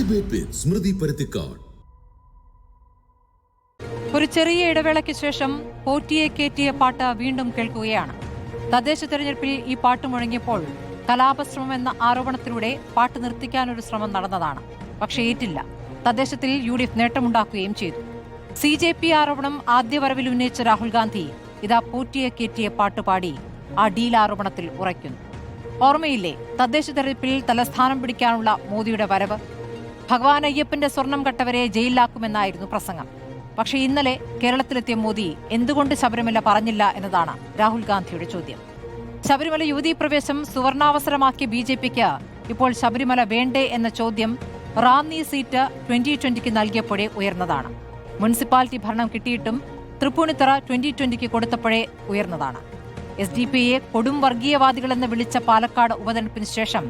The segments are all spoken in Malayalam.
ഡിബേറ്റ് വിത്ത് സ്മൃതി പരുത്തിക്കാട്. ഒരു ചെറിയ ഇടവേളയ്ക്ക് ശേഷം പോറ്റിയെ കേറ്റിയ പാട്ട് വീണ്ടും കേൾക്കുകയാണ്. തദ്ദേശ തെരഞ്ഞെടുപ്പിൽ ഈ പാട്ട് മുഴങ്ങിയപ്പോൾ കലാപശ്രമം എന്ന ആരോപണത്തിലൂടെ പാട്ട് നിർത്തിക്കാനൊരു ശ്രമം നടന്നതാണ്. പക്ഷേ ഏറ്റില്ല. തദ്ദേശത്തിൽ UDF നേട്ടമുണ്ടാക്കുകയും ചെയ്തു. CJP ആരോപണം ആദ്യ വരവിൽ ഉന്നയിച്ച രാഹുൽ ഗാന്ധി ഇതാ പോറ്റിയെ കേറ്റിയ പാട്ട് പാടി ആ ഡീൽ ആരോപണത്തിൽ ഉറയ്ക്കുന്നു. ഓർമ്മയില്ലേ തദ്ദേശ തെരഞ്ഞെടുപ്പിൽ തലസ്ഥാനം പിടിക്കാനുള്ള മോദിയുടെ വരവ്? ഭഗവാൻ അയ്യപ്പന്റെ സ്വർണം കട്ടവരെ ജയിലിലാക്കുമെന്നായിരുന്നു പ്രസംഗം. പക്ഷേ ഇന്നലെ കേരളത്തിലെത്തിയ മോദി എന്തുകൊണ്ട് ശബരിമല പറഞ്ഞില്ല എന്നതാണ് രാഹുൽ ഗാന്ധിയുടെ ചോദ്യം. ശബരിമല യുവതീ പ്രവേശം സുവർണാവസരമാക്കിയ BJPക്ക് ഇപ്പോൾ ശബരിമല വേണ്ടേ എന്ന ചോദ്യം റാന്നി സീറ്റ് 2020 നൽകിയപ്പോഴേ ഉയർന്നതാണ്. മുനിസിപ്പാലിറ്റി ഭരണം കിട്ടിയിട്ടും തൃപ്പൂണിത്തറ 2020 കൊടുത്തപ്പോഴേ ഉയർന്നതാണ്. SDPയെ കൊടും വർഗീയവാദികളെന്ന് വിളിച്ച പാലക്കാട് ഉപതെരഞ്ഞെടുപ്പിന് ശേഷം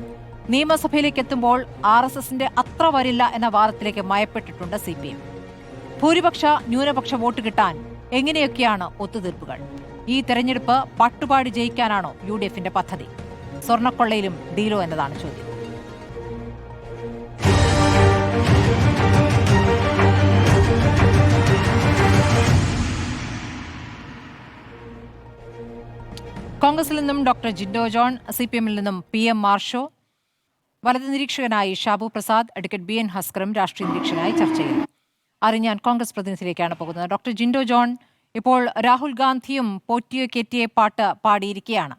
നിയമസഭയിലേക്ക് എത്തുമ്പോൾ RSSന്റെ അത്ര വരില്ല എന്ന വാദത്തിലേക്ക് മയപ്പെട്ടിട്ടുണ്ട് CPM. ഭൂരിപക്ഷ ന്യൂനപക്ഷ വോട്ട് കിട്ടാൻ എങ്ങനെയൊക്കെയാണ് ഒത്തുതീർപ്പുകൾ? ഈ തെരഞ്ഞെടുപ്പ് പട്ടുപാടി ജയിക്കാനാണോ UDFന്റെ പദ്ധതി? സ്വർണ്ണക്കൊള്ളയിലും ഡീലോ എന്നതാണ് ചോദ്യം. കോൺഗ്രസിൽ നിന്നും ഡോക്ടർ ജിൻഡോ ജോൺ, CPMൽ നിന്നും PM മാർഷോ, വലത് നിരീക്ഷകനായി ഷാബു പ്രസാദ്, അഡ്വക്കേറ്റ് BN ഹസ്കറും രാഷ്ട്രീയ നിരീക്ഷകനായി ചർച്ചയിൽ. ഞാൻ കോൺഗ്രസ് പ്രതിനിധിയിലേക്കാണ് പോകുന്നത്. ഡോക്ടർ ജിൻഡോ ജോൺ, ഇപ്പോൾ രാഹുൽ ഗാന്ധിയും പോറ്റിയെ കേറ്റിയെ പാട്ട് പാടിയിരിക്കുകയാണ്.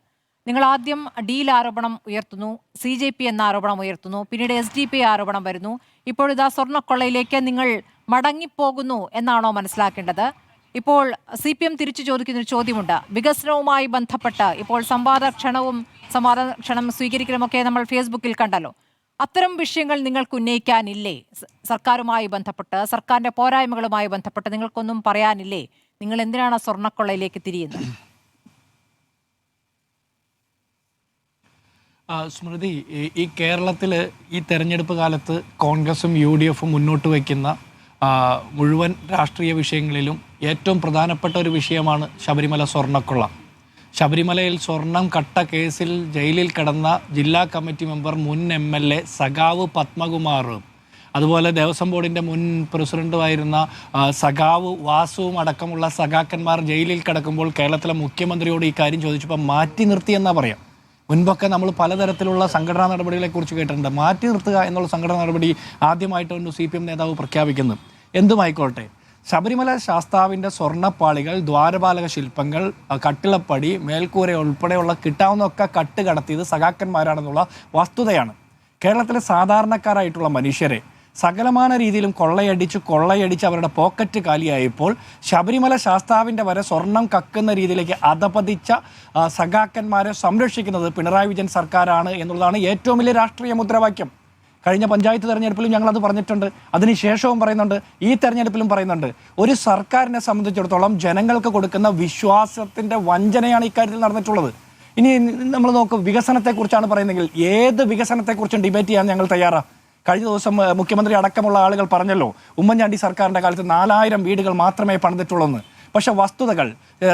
നിങ്ങൾ ആദ്യം ഡീൽ ആരോപണം ഉയർത്തുന്നു, CJP എന്ന ആരോപണം ഉയർത്തുന്നു, പിന്നീട് SDP ആരോപണം വരുന്നു. ഇപ്പോഴിതാ സ്വർണ്ണക്കൊള്ളയിലേക്ക് നിങ്ങൾ മടങ്ങിപ്പോകുന്നു എന്നാണോ മനസ്സിലാക്കേണ്ടത്? ഇപ്പോൾ CPM തിരിച്ചു ചോദിക്കുന്നൊരു ചോദ്യമുണ്ട്. വികസനവുമായി ബന്ധപ്പെട്ട് ഇപ്പോൾ സംവാദ ക്ഷണം സ്വീകരിക്കലുമൊക്കെ നമ്മൾ ഫേസ്ബുക്കിൽ കണ്ടല്ലോ. അത്തരം വിഷയങ്ങൾ നിങ്ങൾക്ക് ഉന്നയിക്കാനില്ലേ? സർക്കാരുമായി ബന്ധപ്പെട്ട്, സർക്കാരിന്റെ പോരായ്മകളുമായി ബന്ധപ്പെട്ട് നിങ്ങൾക്കൊന്നും പറയാനില്ലേ? നിങ്ങൾ എന്തിനാണ് സ്വർണ്ണക്കൊള്ളയിലേക്ക് തിരിയുന്നത്? സ്മൃതി, ഈ കേരളത്തിൽ ഈ തെരഞ്ഞെടുപ്പ് കാലത്ത് കോൺഗ്രസും UDFും മുന്നോട്ട് വയ്ക്കുന്ന മുഴുവൻ രാഷ്ട്രീയ വിഷയങ്ങളിലും ഏറ്റവും പ്രധാനപ്പെട്ട ഒരു വിഷയമാണ് ശബരിമല സ്വർണ്ണക്കൊള്ള. ശബരിമലയിൽ സ്വർണം കട്ട കേസിൽ ജയിലിൽ കിടന്ന ജില്ലാ കമ്മിറ്റി മെമ്പർ മുൻ MLA സഖാവ് പത്മകുമാറും അതുപോലെ ദേവസ്വം ബോർഡിൻ്റെ മുൻ പ്രസിഡന്റുമായിരുന്ന സഖാവ് വാസുവും അടക്കമുള്ള സഖാക്കന്മാർ ജയിലിൽ കിടക്കുമ്പോൾ കേരളത്തിലെ മുഖ്യമന്ത്രിയോട് ഈ കാര്യം ചോദിച്ചപ്പോൾ മാറ്റി നിർത്തിയെന്നാ പറയാം. മുൻപൊക്കെ നമ്മൾ പലതരത്തിലുള്ള സംഘടനാ നടപടികളെക്കുറിച്ച് കേട്ടിട്ടുണ്ട്. മാറ്റി നിർത്തുക എന്നുള്ള സംഘടനാ നടപടി ആദ്യമായിട്ടുണ്ട് CPM നേതാവ് പ്രഖ്യാപിക്കുന്നത്. എന്തുമായിക്കോട്ടെ, ശബരിമല ശാസ്താവിൻ്റെ സ്വർണ്ണപ്പാളികൾ, ദ്വാരപാലക ശില്പങ്ങൾ, കട്ടിളപ്പടി, മേൽക്കൂര ഉൾപ്പെടെയുള്ള കിട്ടാവുന്നതൊക്കെ കട്ട് കടത്തിയത് സഖാക്കന്മാരാണെന്നുള്ള വസ്തുതയാണ്. കേരളത്തിലെ സാധാരണക്കാരായിട്ടുള്ള മനുഷ്യരെ സകലമാന രീതിയിലും കൊള്ളയടിച്ച് അവരുടെ പോക്കറ്റ് കാലിയായപ്പോൾ ശബരിമല ശാസ്താവിൻ്റെ വരെ സ്വർണം കക്കുന്ന രീതിയിലേക്ക് അധപതിച്ച സഖാക്കന്മാരെ സംരക്ഷിക്കുന്നത് പിണറായി വിജയൻ സർക്കാരാണ് എന്നുള്ളതാണ് ഏറ്റവും വലിയ രാഷ്ട്രീയ മുദ്രാവാക്യം. കഴിഞ്ഞ പഞ്ചായത്ത് തെരഞ്ഞെടുപ്പിലും ഞങ്ങളത് പറഞ്ഞിട്ടുണ്ട്, അതിനുശേഷവും പറയുന്നുണ്ട്, ഈ തെരഞ്ഞെടുപ്പിലും പറയുന്നുണ്ട്. ഒരു സർക്കാരിനെ സംബന്ധിച്ചിടത്തോളം ജനങ്ങൾക്ക് കൊടുക്കുന്ന വിശ്വാസത്തിൻ്റെ വഞ്ചനയാണ് ഇക്കാര്യത്തിൽ നടന്നിട്ടുള്ളത്. ഇനി നമ്മൾ നോക്കും, വികസനത്തെക്കുറിച്ചാണ് പറയുന്നതെങ്കിൽ ഏത് വികസനത്തെക്കുറിച്ചും ഡിബേറ്റ് ചെയ്യാൻ ഞങ്ങൾ തയ്യാറാണ്. കഴിഞ്ഞ ദിവസം മുഖ്യമന്ത്രി അടക്കമുള്ള ആളുകൾ പറഞ്ഞല്ലോ, ഉമ്മൻചാണ്ടി സർക്കാരിൻ്റെ കാലത്ത് 4000 വീടുകൾ മാത്രമേ പണിതിട്ടുള്ളൂ. പക്ഷെ വസ്തുതകൾ,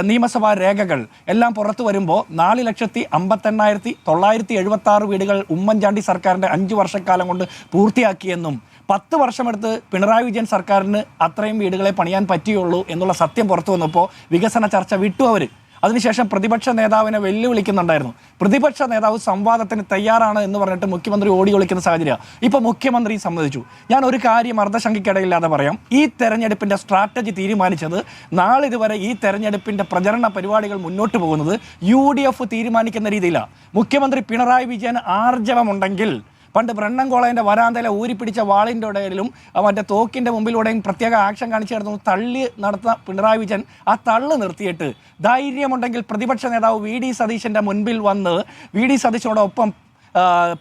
നിയമസഭാ രേഖകൾ എല്ലാം പുറത്തു വരുമ്പോൾ 4,58,976 വീടുകൾ ഉമ്മൻചാണ്ടി സർക്കാരിൻ്റെ 5 വർഷക്കാലം കൊണ്ട് പൂർത്തിയാക്കിയെന്നും 10 വർഷമെടുത്ത് പിണറായി വിജയൻ സർക്കാരിന് അത്രയും വീടുകളെ പണിയാൻ പറ്റിയുള്ളൂ എന്നുള്ള സത്യം പുറത്തു വന്നപ്പോൾ വികസന ചർച്ച വിട്ടു അവർ. അതിനുശേഷം പ്രതിപക്ഷ നേതാവിനെ വെല്ലുവിളിക്കുന്നുണ്ടായിരുന്നു. പ്രതിപക്ഷ നേതാവ് സംവാദത്തിന് തയ്യാറാണ് എന്ന് പറഞ്ഞിട്ട് മുഖ്യമന്ത്രി ഓടി ഒളിക്കുന്ന സാഹചര്യം. ഇപ്പോൾ മുഖ്യമന്ത്രി സമ്മതിച്ചു. ഞാൻ ഒരു കാര്യം അർദ്ധശങ്കയ്ക്കിടയില്ലാതെ പറയാം, ഈ തെരഞ്ഞെടുപ്പിൻ്റെ സ്ട്രാറ്റജി തീരുമാനിച്ചത്, നാളിതുവരെ ഈ തെരഞ്ഞെടുപ്പിൻ്റെ പ്രചരണ പരിപാടികൾ മുന്നോട്ട് പോകുന്നത് UDF തീരുമാനിക്കുന്ന രീതിയിലാണ്. മുഖ്യമന്ത്രി പിണറായി വിജയൻ ആർജവമുണ്ടെങ്കിൽ പണ്ട് ബ്രണ്ണൻകോളേൻ്റെ വരാന്തയിലെ ഊരിപ്പിടിച്ച വാളിൻ്റെ ഇടയിലും മറ്റേ തോക്കിൻ്റെ മുമ്പിലൂടെയും പ്രത്യേക ആക്ഷൻ കാണിച്ചായിരുന്നു തള്ളി നടത്തുന്ന പിണറായി വിജയൻ ആ തള്ളു നിർത്തിയിട്ട് ധൈര്യമുണ്ടെങ്കിൽ പ്രതിപക്ഷ നേതാവ് VD സതീശൻ്റെ മുൻപിൽ വന്ന് VD സതീശനോടൊപ്പം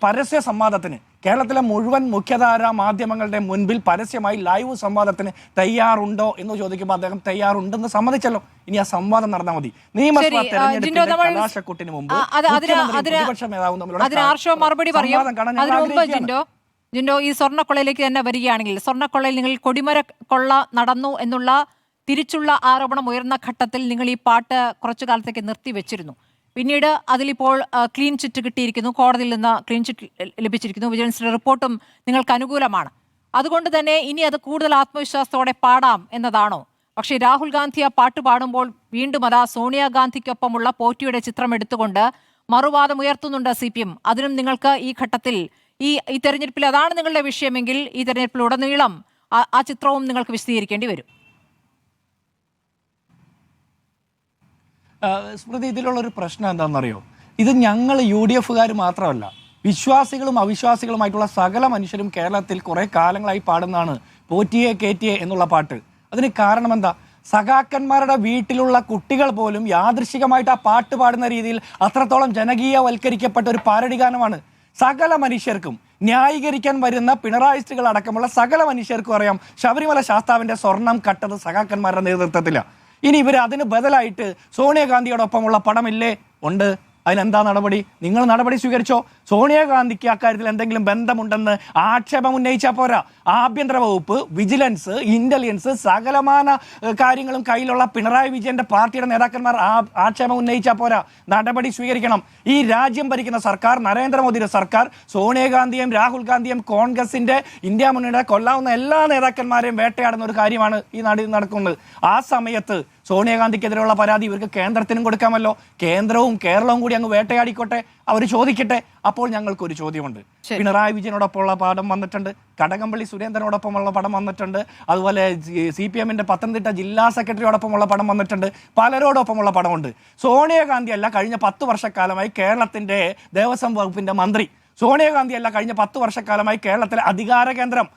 പരസ്യ സംവാദത്തിന്, കേരളത്തിലെ മുഴുവൻ മുഖ്യധാര മാധ്യമങ്ങളുടെ മുൻപിൽ പരസ്യമായി ലൈവ് സംവാദത്തിന് തയ്യാറുണ്ടോ എന്ന് ചോദിക്കുമ്പോൾ അദ്ദേഹം തയ്യാറുണ്ടെന്ന് സമ്മതിച്ചല്ലോ. ഇനി ആ സംവാദം നടന്നാൽ മതി. നിയമസഭാ തെരഞ്ഞെടുപ്പിന്റെ കലാശക്കൊട്ടിന് മുമ്പ് ജിൻഡോ, ഈ സ്വർണ്ണക്കൊള്ളയിലേക്ക് തന്നെ വരികയാണെങ്കിൽ, സ്വർണ്ണക്കൊള്ളയിൽ നിങ്ങൾ കൊടിമര കൊള്ള നടന്നു എന്നുള്ള തിരിച്ചുള്ള ആരോപണം ഉയർന്ന ഘട്ടത്തിൽ നിങ്ങൾ ഈ പാട്ട് കുറച്ചു കാലത്തേക്ക് നിർത്തിവെച്ചിരുന്നു. പിന്നീട് അതിലിപ്പോൾ ക്ലീൻ ചിറ്റ് കിട്ടിയിരിക്കുന്നു, കോടതിയിൽ നിന്ന് ക്ലീൻ ചിറ്റ് ലഭിച്ചിരിക്കുന്നു, വിജിലൻസിന്റെ റിപ്പോർട്ടും നിങ്ങൾക്ക് അനുകൂലമാണ്. അതുകൊണ്ട് തന്നെ ഇനി അത് കൂടുതൽ ആത്മവിശ്വാസത്തോടെ പാടാം എന്നതാണോ? പക്ഷേ രാഹുൽ ഗാന്ധി ആ പാട്ട് പാടുമ്പോൾ വീണ്ടും അതാ സോണിയാഗാന്ധിക്കൊപ്പമുള്ള പോറ്റിയുടെ ചിത്രം എടുത്തുകൊണ്ട് മറുവാദം ഉയർത്തുന്നുണ്ട് CPM. അതിനും നിങ്ങൾക്ക് ഈ ഘട്ടത്തിൽ ഈ തെരഞ്ഞെടുപ്പിൽ അതാണ് നിങ്ങളുടെ വിഷയമെങ്കിൽ ഈ തെരഞ്ഞെടുപ്പിലുടനീളം ആ ചിത്രവും നിങ്ങൾക്ക് വിശദീകരിക്കേണ്ടി വരും. സ്മൃതി, ഇതിലുള്ളൊരു പ്രശ്നം എന്താണെന്നറിയോ? ഇത് ഞങ്ങൾ UDFകാർ മാത്രമല്ല, വിശ്വാസികളും അവിശ്വാസികളുമായിട്ടുള്ള സകല മനുഷ്യരും കേരളത്തിൽ കുറെ കാലങ്ങളായി പാടുന്നതാണ് പോറ്റിയെ കേറ്റിയെ എന്നുള്ള പാട്ട്. അതിന് കാരണം എന്താ? സഖാക്കന്മാരുടെ വീട്ടിലുള്ള കുട്ടികൾ പോലും യാദൃശികമായിട്ട് ആ പാട്ട് പാടുന്ന രീതിയിൽ അത്രത്തോളം ജനകീയവൽക്കരിക്കപ്പെട്ട ഒരു പാരഡി ഗാനമാണ്. സകല മനുഷ്യർക്കും ന്യായീകരിക്കാൻ വരുന്ന പിണറായിസ്റ്റുകൾ അടക്കമുള്ള സകല മനുഷ്യർക്കും അറിയാം ശബരിമല ശാസ്താവിന്റെ സ്വർണം കട്ടത് സഖാക്കന്മാരുടെ നേതൃത്വത്തിലാണ്. ഇനി ഇവർ അതിന് ബദലായിട്ട് സോണിയാഗാന്ധിയോടൊപ്പമുള്ള പടമില്ലേ? ഉണ്ട്. അതിനെന്താ നടപടി? നിങ്ങൾ നടപടി സ്വീകരിച്ചോ? സോണിയാഗാന്ധിക്ക് അക്കാര്യത്തിൽ എന്തെങ്കിലും ബന്ധമുണ്ടെന്ന് ആക്ഷേപം ഉന്നയിച്ചാൽ പോരാ. ആഭ്യന്തര വകുപ്പ്, വിജിലൻസ്, ഇന്റലിജൻസ്, സകലമാന കാര്യങ്ങളും കയ്യിലുള്ള പിണറായി വിജയന്റെ പാർട്ടിയുടെ നേതാക്കന്മാർ ആക്ഷേപം ഉന്നയിച്ചാൽ പോരാ, നടപടി സ്വീകരിക്കണം. ഈ രാജ്യം ഭരിക്കുന്ന സർക്കാർ, നരേന്ദ്രമോദിയുടെ സർക്കാർ, സോണിയാഗാന്ധിയും രാഹുൽ ഗാന്ധിയും കോൺഗ്രസിന്റെ ഇന്ത്യ മുന്നണിയുടെ കൊല്ലാവുന്ന എല്ലാ നേതാക്കന്മാരെയും വേട്ടയാടുന്ന ഒരു കാര്യമാണ് ഈ നാട്ടിൽ നടക്കുന്നത്. ആ സമയത്ത് സോണിയാഗാന്ധിക്കെതിരെയുള്ള പരാതി ഇവർക്ക് കേന്ദ്രത്തിനും കൊടുക്കാമല്ലോ. കേന്ദ്രവും കേരളവും കൂടി അങ്ങ് വേട്ടയാടിക്കോട്ടെ, അവർ ചോദിക്കട്ടെ. അപ്പോൾ ഞങ്ങൾക്കൊരു ചോദ്യമുണ്ട്. പിണറായി വിജയനോടൊപ്പമുള്ള പടം വന്നിട്ടുണ്ട്, കടകംപള്ളി സുരേന്ദ്രനോടൊപ്പമുള്ള പടം വന്നിട്ടുണ്ട്, അതുപോലെ CPMന്റെ പത്തനംതിട്ട ജില്ലാ സെക്രട്ടറിയോടൊപ്പമുള്ള പടം വന്നിട്ടുണ്ട്, പലരോടൊപ്പമുള്ള പടമുണ്ട്. സോണിയാഗാന്ധി അല്ല കഴിഞ്ഞ 10 വർഷക്കാലമായി കേരളത്തിന്റെ ദേവസ്വം വകുപ്പിന്റെ മന്ത്രി. സോണിയാഗാന്ധി അല്ല കഴിഞ്ഞ 10 വർഷക്കാലമായി കേരളത്തിലെ അധികാര കേന്ദ്രം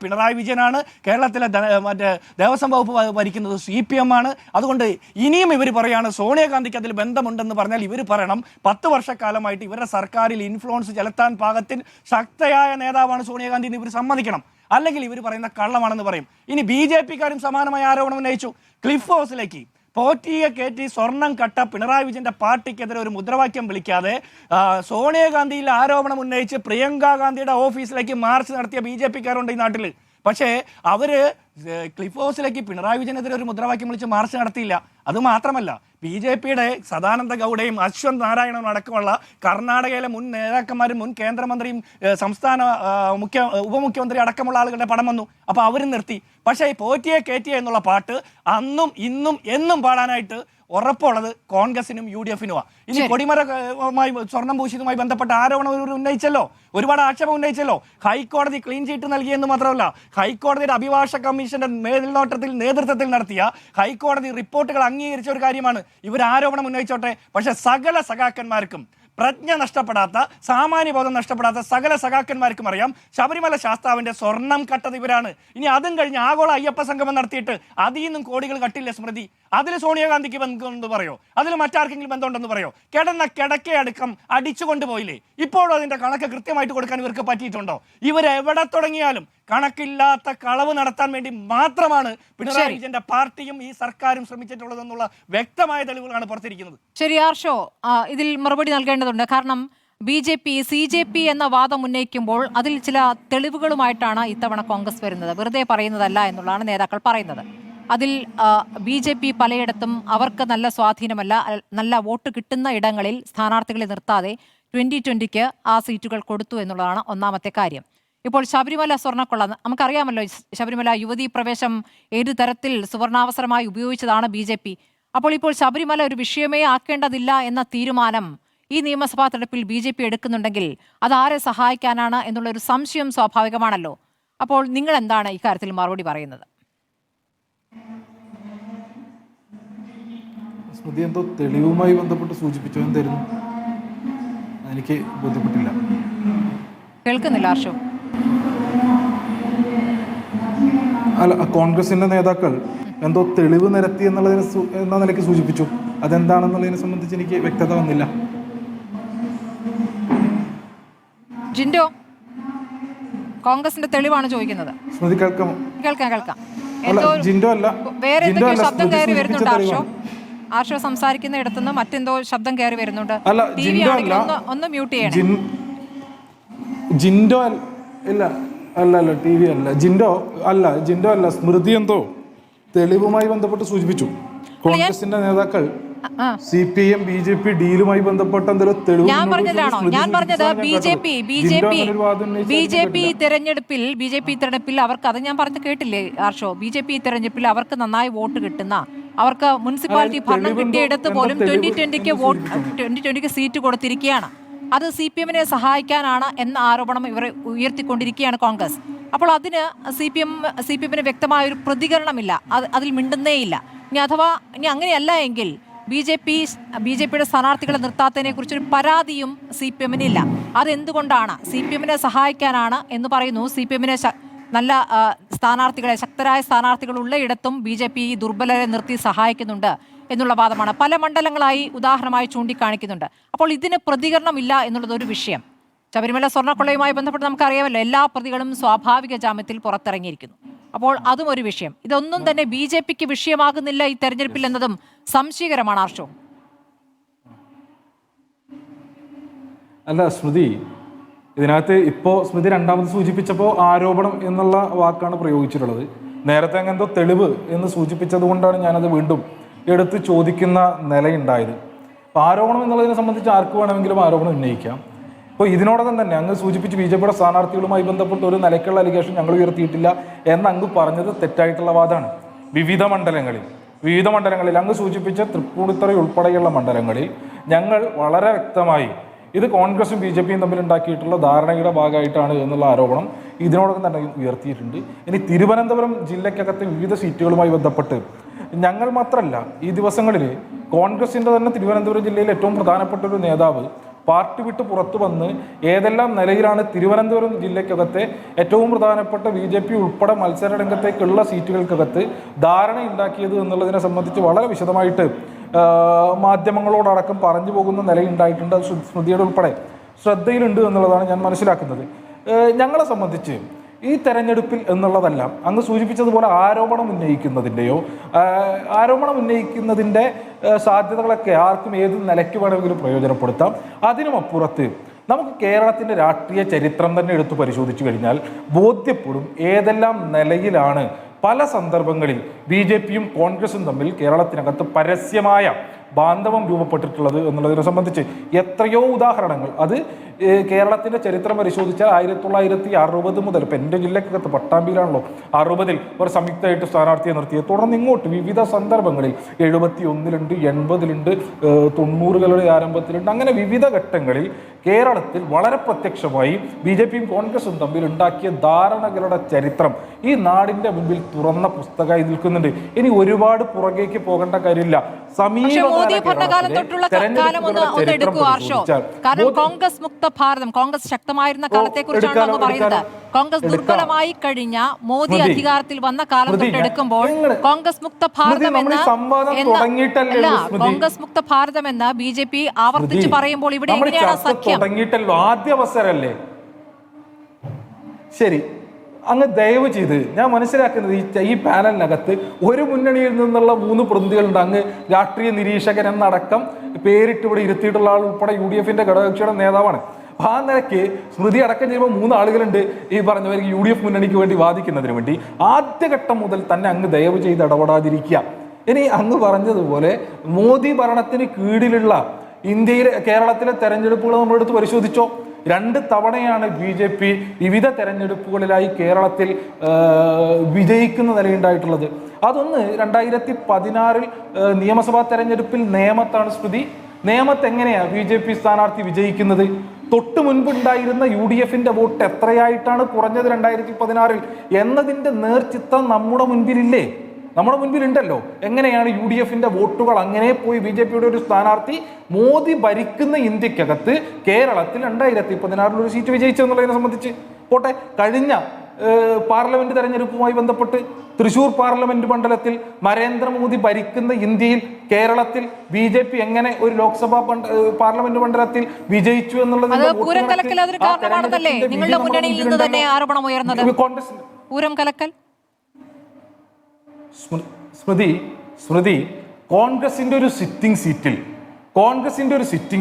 പിണറായി വിജയനാണ്. കേരളത്തിലെ മറ്റേ ദേവസ്വം വകുപ്പ് ഭരിക്കുന്നത് CPM ആണ്. അതുകൊണ്ട് ഇനിയും ഇവർ പറയാണ് സോണിയാഗാന്ധിക്ക് അതിൽ ബന്ധമുണ്ടെന്ന് പറഞ്ഞാൽ ഇവർ പറയണം 10 വർഷക്കാലമായിട്ട് ഇവരുടെ സർക്കാരിൽ ഇൻഫ്ലുവൻസ് ചെലുത്താൻ പാകത്തിൽ ശക്തയായ നേതാവാണ് സോണിയാഗാന്ധി എന്ന് ഇവർ സമ്മതിക്കണം. അല്ലെങ്കിൽ ഇവർ പറയുന്ന കള്ളമാണെന്ന് പറയും. ഇനി BJPക്കാരും സമാനമായ ആരോപണം ഉന്നയിച്ചു. ക്ലിഫ് ഹൗസിലേക്ക് പോറ്റിയെ കയറ്റി സ്വർണം കട്ട പിണറായി വിജയന്റെ പാർട്ടിക്കെതിരെ ഒരു മുദ്രാവാക്യം വിളിക്കാതെ സോണിയാഗാന്ധിയിൽ ആരോപണം ഉന്നയിച്ച് പ്രിയങ്ക ഗാന്ധിയുടെ ഓഫീസിലേക്ക് മാർച്ച് നടത്തിയ BJPക്കാരുണ്ട് ഈ നാട്ടിൽ. പക്ഷേ അവര് ക്ലിഫ് ഹൗസിലേക്ക് പിണറായി വിജയനെതിരെ ഒരു മുദ്രാവാക്യം വിളിച്ച് മാർച്ച് നടത്തിയില്ല. അത് മാത്രമല്ല, BJPയുടെ സദാനന്ദ ഗൗഡയും അശ്വന്ത് നാരായണനും അടക്കമുള്ള കർണാടകയിലെ മുൻ നേതാക്കന്മാരും മുൻ കേന്ദ്രമന്ത്രിയും സംസ്ഥാന ഉപമുഖ്യമന്ത്രി അടക്കമുള്ള ആളുകളുടെ പടം വന്നു. അപ്പോൾ അവരും നിർത്തി. പക്ഷേ പോറ്റിയെ കേറ്റിയെ എന്നുള്ള പാട്ട് അന്നും ഇന്നും എന്നും പാടാനായിട്ട് ഉറപ്പുള്ളത് കോൺഗ്രസിനും UDFനുമാണ്. ഇനി കൊടിമരമായി സ്വർണം പൂശിയതുമായി ബന്ധപ്പെട്ട ആരോപണം ഉന്നയിച്ചല്ലോ, ഒരുപാട് ആക്ഷേപം ഉന്നയിച്ചല്ലോ. ഹൈക്കോടതി ക്ലീൻ ചീറ്റ് നൽകിയെന്ന് മാത്രമല്ല, ഹൈക്കോടതിയുടെ അഭിഭാഷക കമ്മീഷന്റെ നേതൃത്വത്തിൽ നടത്തിയ ഹൈക്കോടതി റിപ്പോർട്ടുകൾ അംഗീകരിച്ച ഒരു കാര്യമാണ്. ഇവർ ആരോപണം ഉന്നയിച്ചോട്ടെ, പക്ഷെ സകല സഖാക്കന്മാർക്കും പ്രജ്ഞ നഷ്ടപ്പെടാത്ത, സാമാന്യബോധം നഷ്ടപ്പെടാത്ത സകല സഖാക്കന്മാർക്കും അറിയാം ശബരിമല ശാസ്താവിന്റെ സ്വർണം കട്ടത് ഇവരാണ്. ഇനി അതും കഴിഞ്ഞ് ആഗോള അയ്യപ്പ സംഗമം നടത്തിയിട്ട് അതിൽ നിന്നും കോടികൾ കട്ടില്ല സ്മൃതി. അതിൽ സോണിയാഗാന്ധിക്ക് ബന്ധമുണ്ടെന്ന് പറയോ? അതിൽ മറ്റാർക്കെങ്കിലും ബന്ധമുണ്ടെന്ന് പറയോ? കിടന്ന കിടക്കയടക്കം അടിച്ചുകൊണ്ട് പോയില്ലേ? ഇപ്പോഴും അതിന്റെ കണക്ക് കൃത്യമായിട്ട് കൊടുക്കാൻ ഇവർക്ക് പറ്റിയിട്ടുണ്ടോ? ഇവരെവിടെ തുടങ്ങിയാലും കണക്കില്ലാത്ത കളവ് നടത്താൻ വേണ്ടി മാത്രമാണ് പിണറായി വിജയന്റെ പാർട്ടിയും ഈ സർക്കാരും ശ്രമിച്ചിട്ടുള്ളതെന്നുള്ള വ്യക്തമായ തെളിവുകളാണ് പുറത്തിരിക്കുന്നത്. ശരി ആർഷോ, ഇതിൽ മറുപടി നൽകേണ്ടതുണ്ട്. കാരണം BJP CJP എന്ന വാദം ഉന്നയിക്കുമ്പോൾ അതിൽ ചില തെളിവുകളുമായിട്ടാണ് ഇത്തവണ കോൺഗ്രസ് വരുന്നത്. വെറുതെ പറയുന്നതല്ല എന്നുള്ളതാണ് നേതാക്കൾ പറയുന്നത്. അതിൽ BJP പലയിടത്തും അവർക്ക് നല്ല സ്വാധീനമല്ല, നല്ല വോട്ട് കിട്ടുന്ന ഇടങ്ങളിൽ സ്ഥാനാർത്ഥികളെ നിർത്താതെ 2020 ആ സീറ്റുകൾ കൊടുത്തു എന്നുള്ളതാണ് ഒന്നാമത്തെ കാര്യം. ഇപ്പോൾ ശബരിമല സ്വർണ്ണക്കൊള്ള നമുക്കറിയാമല്ലോ. ശബരിമല യുവതീ പ്രവേശം ഏതു തരത്തിൽ സുവർണാവസരമായി ഉപയോഗിച്ചതാണ് BJP. അപ്പോൾ ഇപ്പോൾ ശബരിമല ഒരു വിഷയമേ ആക്കേണ്ടതില്ല എന്ന തീരുമാനം ഈ നിയമസഭാ തെരഞ്ഞെടുപ്പിൽ BJP എടുക്കുന്നുണ്ടെങ്കിൽ അത് ആരെ സഹായിക്കാനാണ് എന്നുള്ളൊരു സംശയം സ്വാഭാവികമാണല്ലോ. അപ്പോൾ നിങ്ങൾ എന്താണ് ഇക്കാര്യത്തിൽ മറുപടി പറയുന്നത്? സ്മൃതി എന്തോ തെളിവുമായി ബന്ധപ്പെട്ട് സൂചിപ്പിച്ചു, എന്തായിരുന്നു? എനിക്ക് ബോധ്യപ്പെട്ടില്ല. കേൾക്കുന്നില്ല ആർഷോ? അല്ല, കോൺഗ്രസിന്റെ നേതാക്കൾ എന്തോ തെളിവ് നിരത്തി എന്ന നിലയ്ക്ക് സൂചിപ്പിച്ചു. അതെന്താണെന്നുള്ളതിനെ സംബന്ധിച്ച് എനിക്ക് വ്യക്തത വന്നില്ല. ജിൻഡോ, കോൺഗ്രസിന്റെ തെളിവാണ് ചോദിക്കുന്നത്. സ്മൃതി കേൾക്കാമോ? കേൾക്കാം. ജിൻഡോ അല്ല, വേറെ എന്തൊക്കെയോ ശബ്ദം കയറി വരുന്നുണ്ട്. ആർഷോ സംസാരിക്കുന്ന ഇടത്തുനിന്ന് മറ്റെന്തോ ശബ്ദം കയറി വരുന്നുണ്ട്. ഒന്ന് മ്യൂട്ട് ചെയ്യണം. ജിൻഡോ ഇല്ല, അല്ല TV അല്ല, ജിൻഡോ അല്ല, സ്മൃതി എന്തോ തെളിവുമായി ബന്ധപ്പെട്ട് സൂചിപ്പിച്ചു. കോൺഗ്രസിന്റെ നേതാക്കൾ CPM BJP ഡീലുമായി ബന്ധപ്പെട്ട എന്തെങ്കിലും തെളിവ് ഞാൻ പറഞ്ഞതാണോ? ഞാൻ പറഞ്ഞത് BJP തെരഞ്ഞെടുപ്പിൽ അവർക്ക്, അത് ഞാൻ പറഞ്ഞ് കേട്ടില്ലേ ഹർഷോ? BJP തെരഞ്ഞെടുപ്പിൽ അവർക്ക് നന്നായി വോട്ട് കിട്ടുന്ന, അവർക്ക് മുനിസിപ്പാലിറ്റി ഭരണം കിട്ടിയിടത്ത് പോലും 2020 സീറ്റ് കൊടുത്തിരിക്കുകയാണ്. അത് CPM-നെ സഹായിക്കാനാണ് എന്ന ആരോപണം ഇവർ ഉയർത്തിക്കൊണ്ടിരിക്കുകയാണ് കോൺഗ്രസ്. അപ്പോൾ അതിന് CPM-ന് വ്യക്തമായ ഒരു പ്രതികരണമില്ല, അതിൽ മിണ്ടുന്നേയില്ല. ഇനി അങ്ങനെയല്ല എങ്കിൽ BJP-യുടെ സ്ഥാനാർത്ഥികളെ നിർത്താത്തതിനെ കുറിച്ചൊരു പരാതിയും CPM-നില്ല. അതെന്തുകൊണ്ടാണ്? CPM-നെ സഹായിക്കാനാണ് എന്ന് പറയുന്നു. CPM-നെ നല്ല സ്ഥാനാർത്ഥികളെ, ശക്തരായ സ്ഥാനാർത്ഥികൾ ഉള്ളയിടത്തും BJP ദുർബലരെ നിർത്തി സഹായിക്കുന്നുണ്ട് എന്നുള്ള വാദമാണ് പല മണ്ഡലങ്ങളായി ഉദാഹരണമായി ചൂണ്ടിക്കാണിക്കുന്നുണ്ട്. അപ്പോൾ ഇതിന് പ്രതികരണമില്ല എന്നുള്ളതൊരു വിഷയം. ശബരിമല സ്വർണ്ണക്കൊള്ളയുമായി ബന്ധപ്പെട്ട് നമുക്കറിയാമല്ലോ, എല്ലാ പ്രതികളും സ്വാഭാവിക ജാമ്യത്തിൽ പുറത്തിറങ്ങിയിരിക്കുന്നു. അപ്പോൾ അതും ഒരു വിഷയം. ഇതൊന്നും തന്നെ BJP-ക്ക് വിഷയമാകുന്നില്ല ഈ തെരഞ്ഞെടുപ്പിൽ എന്നതും സംശയകരമാണ്. ഹർഷോ? അല്ല സ്മൃതി, ഇതിനകത്ത് ഇപ്പോൾ സ്മൃതി രണ്ടാമത് സൂചിപ്പിച്ചപ്പോൾ ആരോപണം എന്നുള്ള വാക്കാണ് പ്രയോഗിച്ചിട്ടുള്ളത്. നേരത്തെ അങ്ങനത്തെ തെളിവ് എന്ന് സൂചിപ്പിച്ചത് കൊണ്ടാണ് ഞാനത് വീണ്ടും എടുത്ത് ചോദിക്കുന്ന നിലയുണ്ടായത്. അപ്പോൾ ആരോപണം എന്നുള്ളതിനെ സംബന്ധിച്ച് ആർക്ക് വേണമെങ്കിലും ആരോപണം ഉന്നയിക്കാം. ഇപ്പോൾ ഇതിനോടകം തന്നെ അങ്ങ് സൂചിപ്പിച്ച് BJP-യുടെ സ്ഥാനാർത്ഥികളുമായി ബന്ധപ്പെട്ട് ഒരു നിലയ്ക്കുള്ള അലിഗേഷൻ ഞങ്ങൾ ഉയർത്തിയിട്ടില്ല എന്ന് അങ്ങ് പറഞ്ഞത് തെറ്റായിട്ടുള്ള വാദമാണ്. വിവിധ മണ്ഡലങ്ങളിൽ അങ്ങ് സൂചിപ്പിച്ച തൃപ്പൂണിത്തുറ ഉൾപ്പെടെയുള്ള മണ്ഡലങ്ങളിൽ ഞങ്ങൾ വളരെ വ്യക്തമായി ഇത് കോൺഗ്രസും BJP-യും തമ്മിൽ ഉണ്ടാക്കിയിട്ടുള്ള ധാരണയുടെ ഭാഗമായിട്ടാണ് എന്നുള്ള ആരോപണം ഇതിനോടകം തന്നെ ഉയർത്തിയിട്ടുണ്ട്. ഇനി തിരുവനന്തപുരം ജില്ലയ്ക്കകത്തെ വിവിധ സീറ്റുകളുമായി ബന്ധപ്പെട്ട് ഞങ്ങൾ മാത്രമല്ല, ഈ ദിവസങ്ങളിൽ കോൺഗ്രസിൻ്റെ തന്നെ തിരുവനന്തപുരം ജില്ലയിൽ ഏറ്റവും പ്രധാനപ്പെട്ട ഒരു നേതാവ് പാർട്ടി വിട്ട് പുറത്തു വന്ന് ഏതെല്ലാം നിലയിലാണ് തിരുവനന്തപുരം ജില്ലയ്ക്കകത്തെ ഏറ്റവും പ്രധാനപ്പെട്ട BJP ഉൾപ്പെടെ മത്സര രംഗത്തേക്കുള്ള സീറ്റുകൾക്കകത്ത് ധാരണ ഉണ്ടാക്കിയത് എന്നുള്ളതിനെ സംബന്ധിച്ച് വളരെ വിശദമായിട്ട് മാധ്യമങ്ങളോടടക്കം പറഞ്ഞു പോകുന്ന നിലയുണ്ടായിട്ടുണ്ട്. അത് സ്മൃതിയുടെ ഉൾപ്പെടെ ശ്രദ്ധയിലുണ്ട് എന്നുള്ളതാണ് ഞാൻ മനസ്സിലാക്കുന്നത്. ഞങ്ങളെ സംബന്ധിച്ച് ഈ തെരഞ്ഞെടുപ്പിൽ എന്നുള്ളതല്ല, അങ്ങ് സൂചിപ്പിച്ചതുപോലെ ആരോപണം ഉന്നയിക്കുന്നതിൻ്റെ സാധ്യതകളൊക്കെ ആർക്കും ഏത് നിലയ്ക്ക് വേണമെങ്കിലും പ്രയോജനപ്പെടുത്താം. അതിനുമപ്പുറത്ത് നമുക്ക് കേരളത്തിൻ്റെ രാഷ്ട്രീയ ചരിത്രം തന്നെ എടുത്തു പരിശോധിച്ചു കഴിഞ്ഞാൽ ബോധ്യപ്പെടും ഏതെല്ലാം നിലയിലാണ് പല സന്ദർഭങ്ങളിൽ BJP-യും കോൺഗ്രസും തമ്മിൽ കേരളത്തിനകത്ത് പരസ്യമായ ബാന്ധവം രൂപപ്പെട്ടിട്ടുള്ളത് എന്നുള്ളതിനെ സംബന്ധിച്ച് എത്രയോ ഉദാഹരണങ്ങൾ. അത് കേരളത്തിൻ്റെ ചരിത്രം പരിശോധിച്ചാൽ 1960 മുതൽ, ഇപ്പം എൻ്റെ ജില്ലക്കകത്ത് പട്ടാമ്പിയിലാണല്ലോ 60-ൽ ഒരു സംയുക്തമായിട്ട് സ്ഥാനാർത്ഥിയെ നിർത്തിയത്. തുടർന്ന് ഇങ്ങോട്ട് വിവിധ സന്ദർഭങ്ങളിൽ 71-ലുണ്ട്, 80-ലുണ്ട്, 90-കളുടെ ആരംഭത്തിലുണ്ട്. അങ്ങനെ വിവിധ ഘട്ടങ്ങളിൽ കേരളത്തിൽ വളരെ പ്രത്യക്ഷമായി BJP-യും കോൺഗ്രസും തമ്മിൽ ഉണ്ടാക്കിയ ധാരണകളുടെ ചരിത്രം ഈ നാടിൻ്റെ മുമ്പിൽ തുറന്ന പുസ്തകമായി നിൽക്കുന്നുണ്ട്. ഇനി ഒരുപാട് പുറകേക്ക് പോകേണ്ട കാര്യമില്ല. കോൺഗ്രസ് മുക്ത ഭാരതം, കോൺഗ്രസ് ശക്തമായിരുന്ന കാലത്തെക്കുറിച്ചാണ് പറയുന്നത്. കോൺഗ്രസ് ദുർബലമായി കഴിഞ്ഞ മോദി അധികാരത്തിൽ വന്ന കാലം തൊട്ടെടുക്കുമ്പോൾ കോൺഗ്രസ് മുക്ത ഭാരതം കോൺഗ്രസ് മുക്ത ഭാരതം എന്ന് BJP ആവർത്തിച്ച് പറയുമ്പോൾ ഇവിടെ എങ്ങനെയാണ് സഖ്യം? ആദ്യ അവസരമല്ലേ? ശരി, അങ്ങ് ദയവ് ചെയ്ത്, ഞാൻ മനസ്സിലാക്കുന്നത് ഈ പാനലിനകത്ത് ഒരു മുന്നണിയിൽ നിന്നുള്ള 3 പ്രതിനിധികളുണ്ട്. അങ്ങ് രാഷ്ട്രീയ നിരീക്ഷകൻ എന്നടക്കം പേരിട്ട് ഇവിടെ ഇരുത്തിയിട്ടുള്ള ആൾ ഉൾപ്പെടെ UDF-ന്റെ ഘടകകക്ഷിയുടെ നേതാവാണ്. ആ നിലയ്ക്ക് സ്മൃതി അടക്കം ചെയ്യുമ്പോൾ 3 ആളുകളുണ്ട് ഈ പറഞ്ഞവർക്ക് UDF മുന്നണിക്ക് വേണ്ടി വാദിക്കുന്നതിന് വേണ്ടി. ആദ്യഘട്ടം മുതൽ തന്നെ അങ്ങ് ദയവ് ചെയ്ത് ഇടപെടാതിരിക്കുക. ഇനി അങ്ങ് പറഞ്ഞതുപോലെ മോദി ഭരണത്തിന് കീഴിലുള്ള കേരളത്തിലെ തെരഞ്ഞെടുപ്പുകൾ നമ്മളെടുത്ത് പരിശോധിച്ചോ. 2 തവണയാണ് BJP വിവിധ തെരഞ്ഞെടുപ്പുകളിലായി കേരളത്തിൽ വിജയിക്കുന്ന നിലയുണ്ടായിട്ടുള്ളത്. അതൊന്ന് 2016 നിയമസഭാ തെരഞ്ഞെടുപ്പിൽ നേമത്താണ് സ്മൃതി. നേമത്ത് എങ്ങനെയാണ് BJP സ്ഥാനാർത്ഥി വിജയിക്കുന്നത്? തൊട്ട് മുൻപുണ്ടായിരുന്ന UDF-ന്റെ വോട്ട് എത്രയായിട്ടാണ് കുറഞ്ഞത് 2016 എന്നതിൻ്റെ നേർചിത്രം നമ്മുടെ മുൻപിലില്ലേ? നമ്മുടെ മുൻപിലുണ്ടല്ലോ. എങ്ങനെയാണ് UDF-ന്റെ വോട്ടുകൾ അങ്ങനെ പോയി BJP-യുടെ ഒരു സ്ഥാനാർത്ഥി മോദി ഭരിക്കുന്ന ഇന്ത്യക്കകത്ത് കേരളത്തിൽ 2016 ഒരു സീറ്റ് വിജയിച്ചെന്നുള്ളതിനെ സംബന്ധിച്ച് പോട്ടെ. കഴിഞ്ഞ പാർലമെന്റ് തെരഞ്ഞെടുപ്പുമായി ബന്ധപ്പെട്ട് തൃശൂർ പാർലമെന്റ് മണ്ഡലത്തിൽ നരേന്ദ്രമോദി ഭരിക്കുന്ന ഇന്ത്യയിൽ കേരളത്തിൽ BJP എങ്ങനെ ഒരു ലോക്സഭാ പാർലമെന്റ് മണ്ഡലത്തിൽ വിജയിച്ചു എന്നുള്ളതിന്റെ സ്മൃതി കോൺഗ്രസിന്റെ ഒരു സിറ്റിംഗ്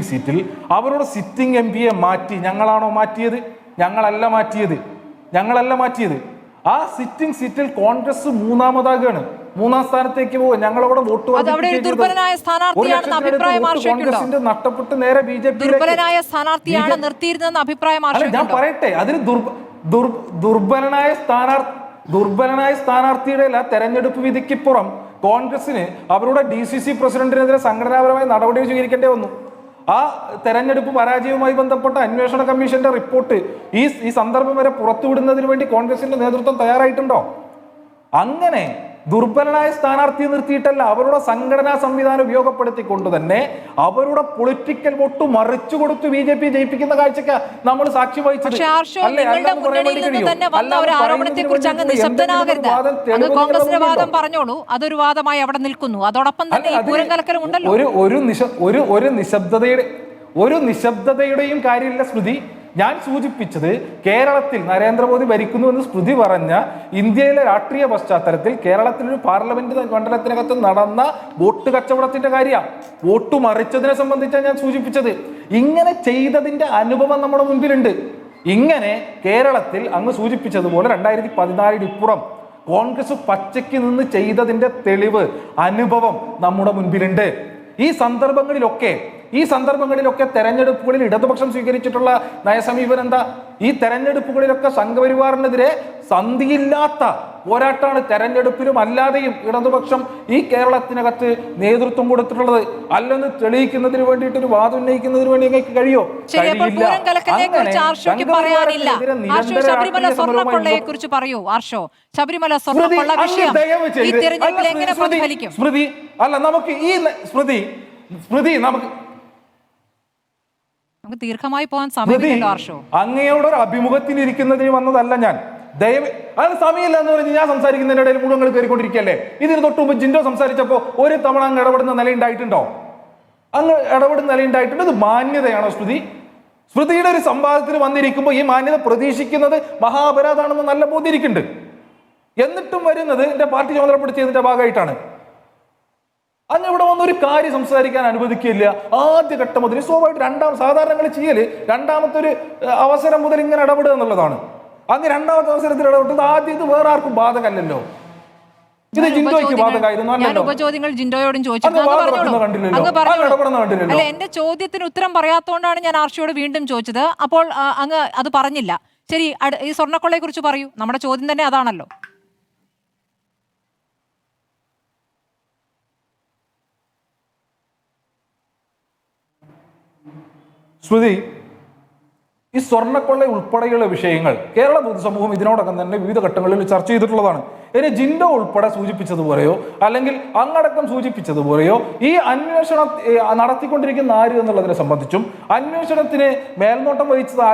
സീറ്റിൽ അവരുടെ സിറ്റിംഗ് MP-യെ മാറ്റി. ഞങ്ങളാണോ മാറ്റിയത്? ഞങ്ങളല്ല മാറ്റിയത്. ആ സിറ്റിംഗ് സീറ്റിൽ കോൺഗ്രസ് മൂന്നാമതാകുകയാണ്, മൂന്നാം സ്ഥാനത്തേക്ക് പോകും. ഞങ്ങളവിടെ വോട്ട് കോൺഗ്രസിന്റെ നഷ്ടപ്പെട്ട് നേരെ ബി ജെ പി. ഞാൻ പറയട്ടെ, അതിന് ദുർബലനായ സ്ഥാനാർത്ഥിയുടെ അല്ല, തെരഞ്ഞെടുപ്പ് വിധിക്കിപ്പുറം കോൺഗ്രസിന് അവരുടെ DCC പ്രസിഡന്റിനെതിരെ സംഘടനാപരമായ നടപടികൾ സ്വീകരിക്കേണ്ടി വന്നു. ആ തെരഞ്ഞെടുപ്പ് പരാജയവുമായി ബന്ധപ്പെട്ട അന്വേഷണ കമ്മീഷന്റെ റിപ്പോർട്ട് ഈ സന്ദർഭം വരെ പുറത്തുവിടുന്നതിന് വേണ്ടി കോൺഗ്രസിന്റെ നേതൃത്വം തയ്യാറായിട്ടുണ്ടോ? അങ്ങനെ ദുർബലനായ സ്ഥാനാർത്ഥിയെ നിർത്തിയിട്ടല്ല, അവരുടെ സംഘടനാ സംവിധാനം ഉപയോഗപ്പെടുത്തിക്കൊണ്ട് തന്നെ അവരുടെ പൊളിറ്റിക്കൽ വോട്ട് മറിച്ചു കൊടുത്ത് BJP ജയിപ്പിക്കുന്ന കാഴ്ചക്ക് നമ്മൾ സാക്ഷി വഹിച്ചത്. പറഞ്ഞോളൂ, അതൊരു വാദമായി അവിടെ നിൽക്കുന്നു. അതോടൊപ്പം തന്നെ ഒരു നിശബ്ദതയുടെയും കാര്യമില്ല സ്മൃതി. ഞാൻ സൂചിപ്പിച്ചത് കേരളത്തിൽ നരേന്ദ്രമോദി ഭരിക്കുന്നുവെന്ന് സ്മൃതി പറഞ്ഞ ഇന്ത്യയിലെ രാഷ്ട്രീയ പശ്ചാത്തലത്തിൽ കേരളത്തിലൊരു പാർലമെന്റ് മണ്ഡലത്തിനകത്ത് നടന്ന വോട്ട് കച്ചവടത്തിന്റെ കാര്യമാണ്, വോട്ട് മറിച്ചതിനെ സംബന്ധിച്ചാണ് ഞാൻ സൂചിപ്പിച്ചത്. ഇങ്ങനെ ചെയ്തതിന്റെ അനുഭവം നമ്മുടെ മുൻപിലുണ്ട്. ഇങ്ങനെ കേരളത്തിൽ അങ്ങ് സൂചിപ്പിച്ചതുപോലെ 2014 ഇപ്പുറം കോൺഗ്രസ് പച്ചയ്ക്ക് നിന്ന് ചെയ്തതിന്റെ തെളിവ്, അനുഭവം നമ്മുടെ മുൻപിലുണ്ട്. ഈ സന്ദർഭങ്ങളിലൊക്കെ തെരഞ്ഞെടുപ്പുകളിൽ ഇടതുപക്ഷം സ്വീകരിച്ചിട്ടുള്ള നയസമീപനം എന്താ? ഈ തെരഞ്ഞെടുപ്പുകളിലൊക്കെ സംഘപരിവാറിനെതിരെ സന്ധിയില്ലാത്ത പോരാട്ടമാണ് തെരഞ്ഞെടുപ്പിലും അല്ലാതെയും ഇടതുപക്ഷം ഈ കേരളത്തിനകത്ത് നേതൃത്വം കൊടുത്തിട്ടുള്ളത്. അല്ലെന്ന് തെളിയിക്കുന്നതിന് വേണ്ടിയിട്ട് ഒരു വാദം ഉന്നയിക്കുന്നതിന് വേണ്ടി നിങ്ങൾക്ക് കഴിയോ? സ്മൃതി അല്ല, നമുക്ക് ഈ സ്മൃതി നമുക്ക് ദീർഘമായി പോകാൻ സമയമില്ലല്ലോ. അങ്ങയോടൊരു അഭിമുഖത്തിന് ഇരിക്കുന്നതിന് വന്നതല്ല ഞാൻ. അത് സമയമില്ല എന്ന് പറഞ്ഞ് ഞാൻ സംസാരിക്കുന്നതിന്റെ ഇടയിൽ മുഴുവൻ കയറിക്കൊണ്ടിരിക്കുകയല്ലേ. ഇതിന് തൊട്ട് മുമ്പ് ജിൻഡോ സംസാരിച്ചപ്പോ ഒരു തവണ അങ്ങ് ഇടപെടുന്ന നിലയുണ്ടായിട്ടുണ്ടോ? ഇത് മാന്യതയാണോ സ്മൃതിയുടെ ഒരു സംവാദത്തിൽ വന്നിരിക്കുമ്പോൾ ഈ മാന്യത പ്രതീക്ഷിക്കുന്നത് മഹാപരാധാണെന്ന് നല്ല ബോധ്യരിക്കുന്നുണ്ട്. എന്നിട്ടും വരുന്നത് എന്റെ പാർട്ടി ചുമതലപ്പെടുത്തിയതിന്റെ ഭാഗമായിട്ടാണ്. അങ്ങ് ഇവിടെ വന്നൊരു കാര്യം സംസാരിക്കാൻ അനുവദിക്കില്ല. ആദ്യഘട്ടം മുതൽ സ്വാഭാവികമായിട്ട് സാധാരണ ചെയ്യല് രണ്ടാമത്തെ ഒരു അവസരം മുതൽ ഇങ്ങനെ ഇടപെടുക എന്നുള്ളതാണ്. അങ്ങ് രണ്ടാമത്തെ അവസരത്തിൽ ഇടപെട്ടത് ആദ്യം ഇത് വേറെ ആർക്കും ബാധകമല്ലല്ലോ. ഇത് ജിൻഡോയ്ക്ക് ബാധകമായിരുന്നു. എന്റെ ചോദ്യത്തിന് ഉത്തരം പറയാത്തോണ്ടാണ് ഞാൻ ആർഷയോട് വീണ്ടും ചോദിച്ചത്. അപ്പോൾ അങ്ങ് അത് പറഞ്ഞില്ല. ശരി, ഈ സ്വർണ്ണക്കൊള്ളയെ കുറിച്ച് പറയൂ. നമ്മുടെ ചോദ്യം തന്നെ അതാണല്ലോ. സ്മൃതി, ഈ സ്വർണ്ണക്കൊള്ള ഉൾപ്പെടെയുള്ള വിഷയങ്ങൾ കേരള പൊതുസമൂഹം ഇതിനോടകം തന്നെ വിവിധ ഘട്ടങ്ങളിൽ ചർച്ച ചെയ്തിട്ടുള്ളതാണ്. ഇനി ജിൻഡോ ഉൾപ്പെടെ സൂചിപ്പിച്ചതുപോലെയോ അല്ലെങ്കിൽ അങ്ങടക്കം സൂചിപ്പിച്ചതുപോലെയോ ഈ അന്വേഷണം നടത്തിക്കൊണ്ടിരിക്കുന്ന ആര് എന്നുള്ളതിനെ സംബന്ധിച്ചും അന്വേഷണത്തിന് മേൽനോട്ടം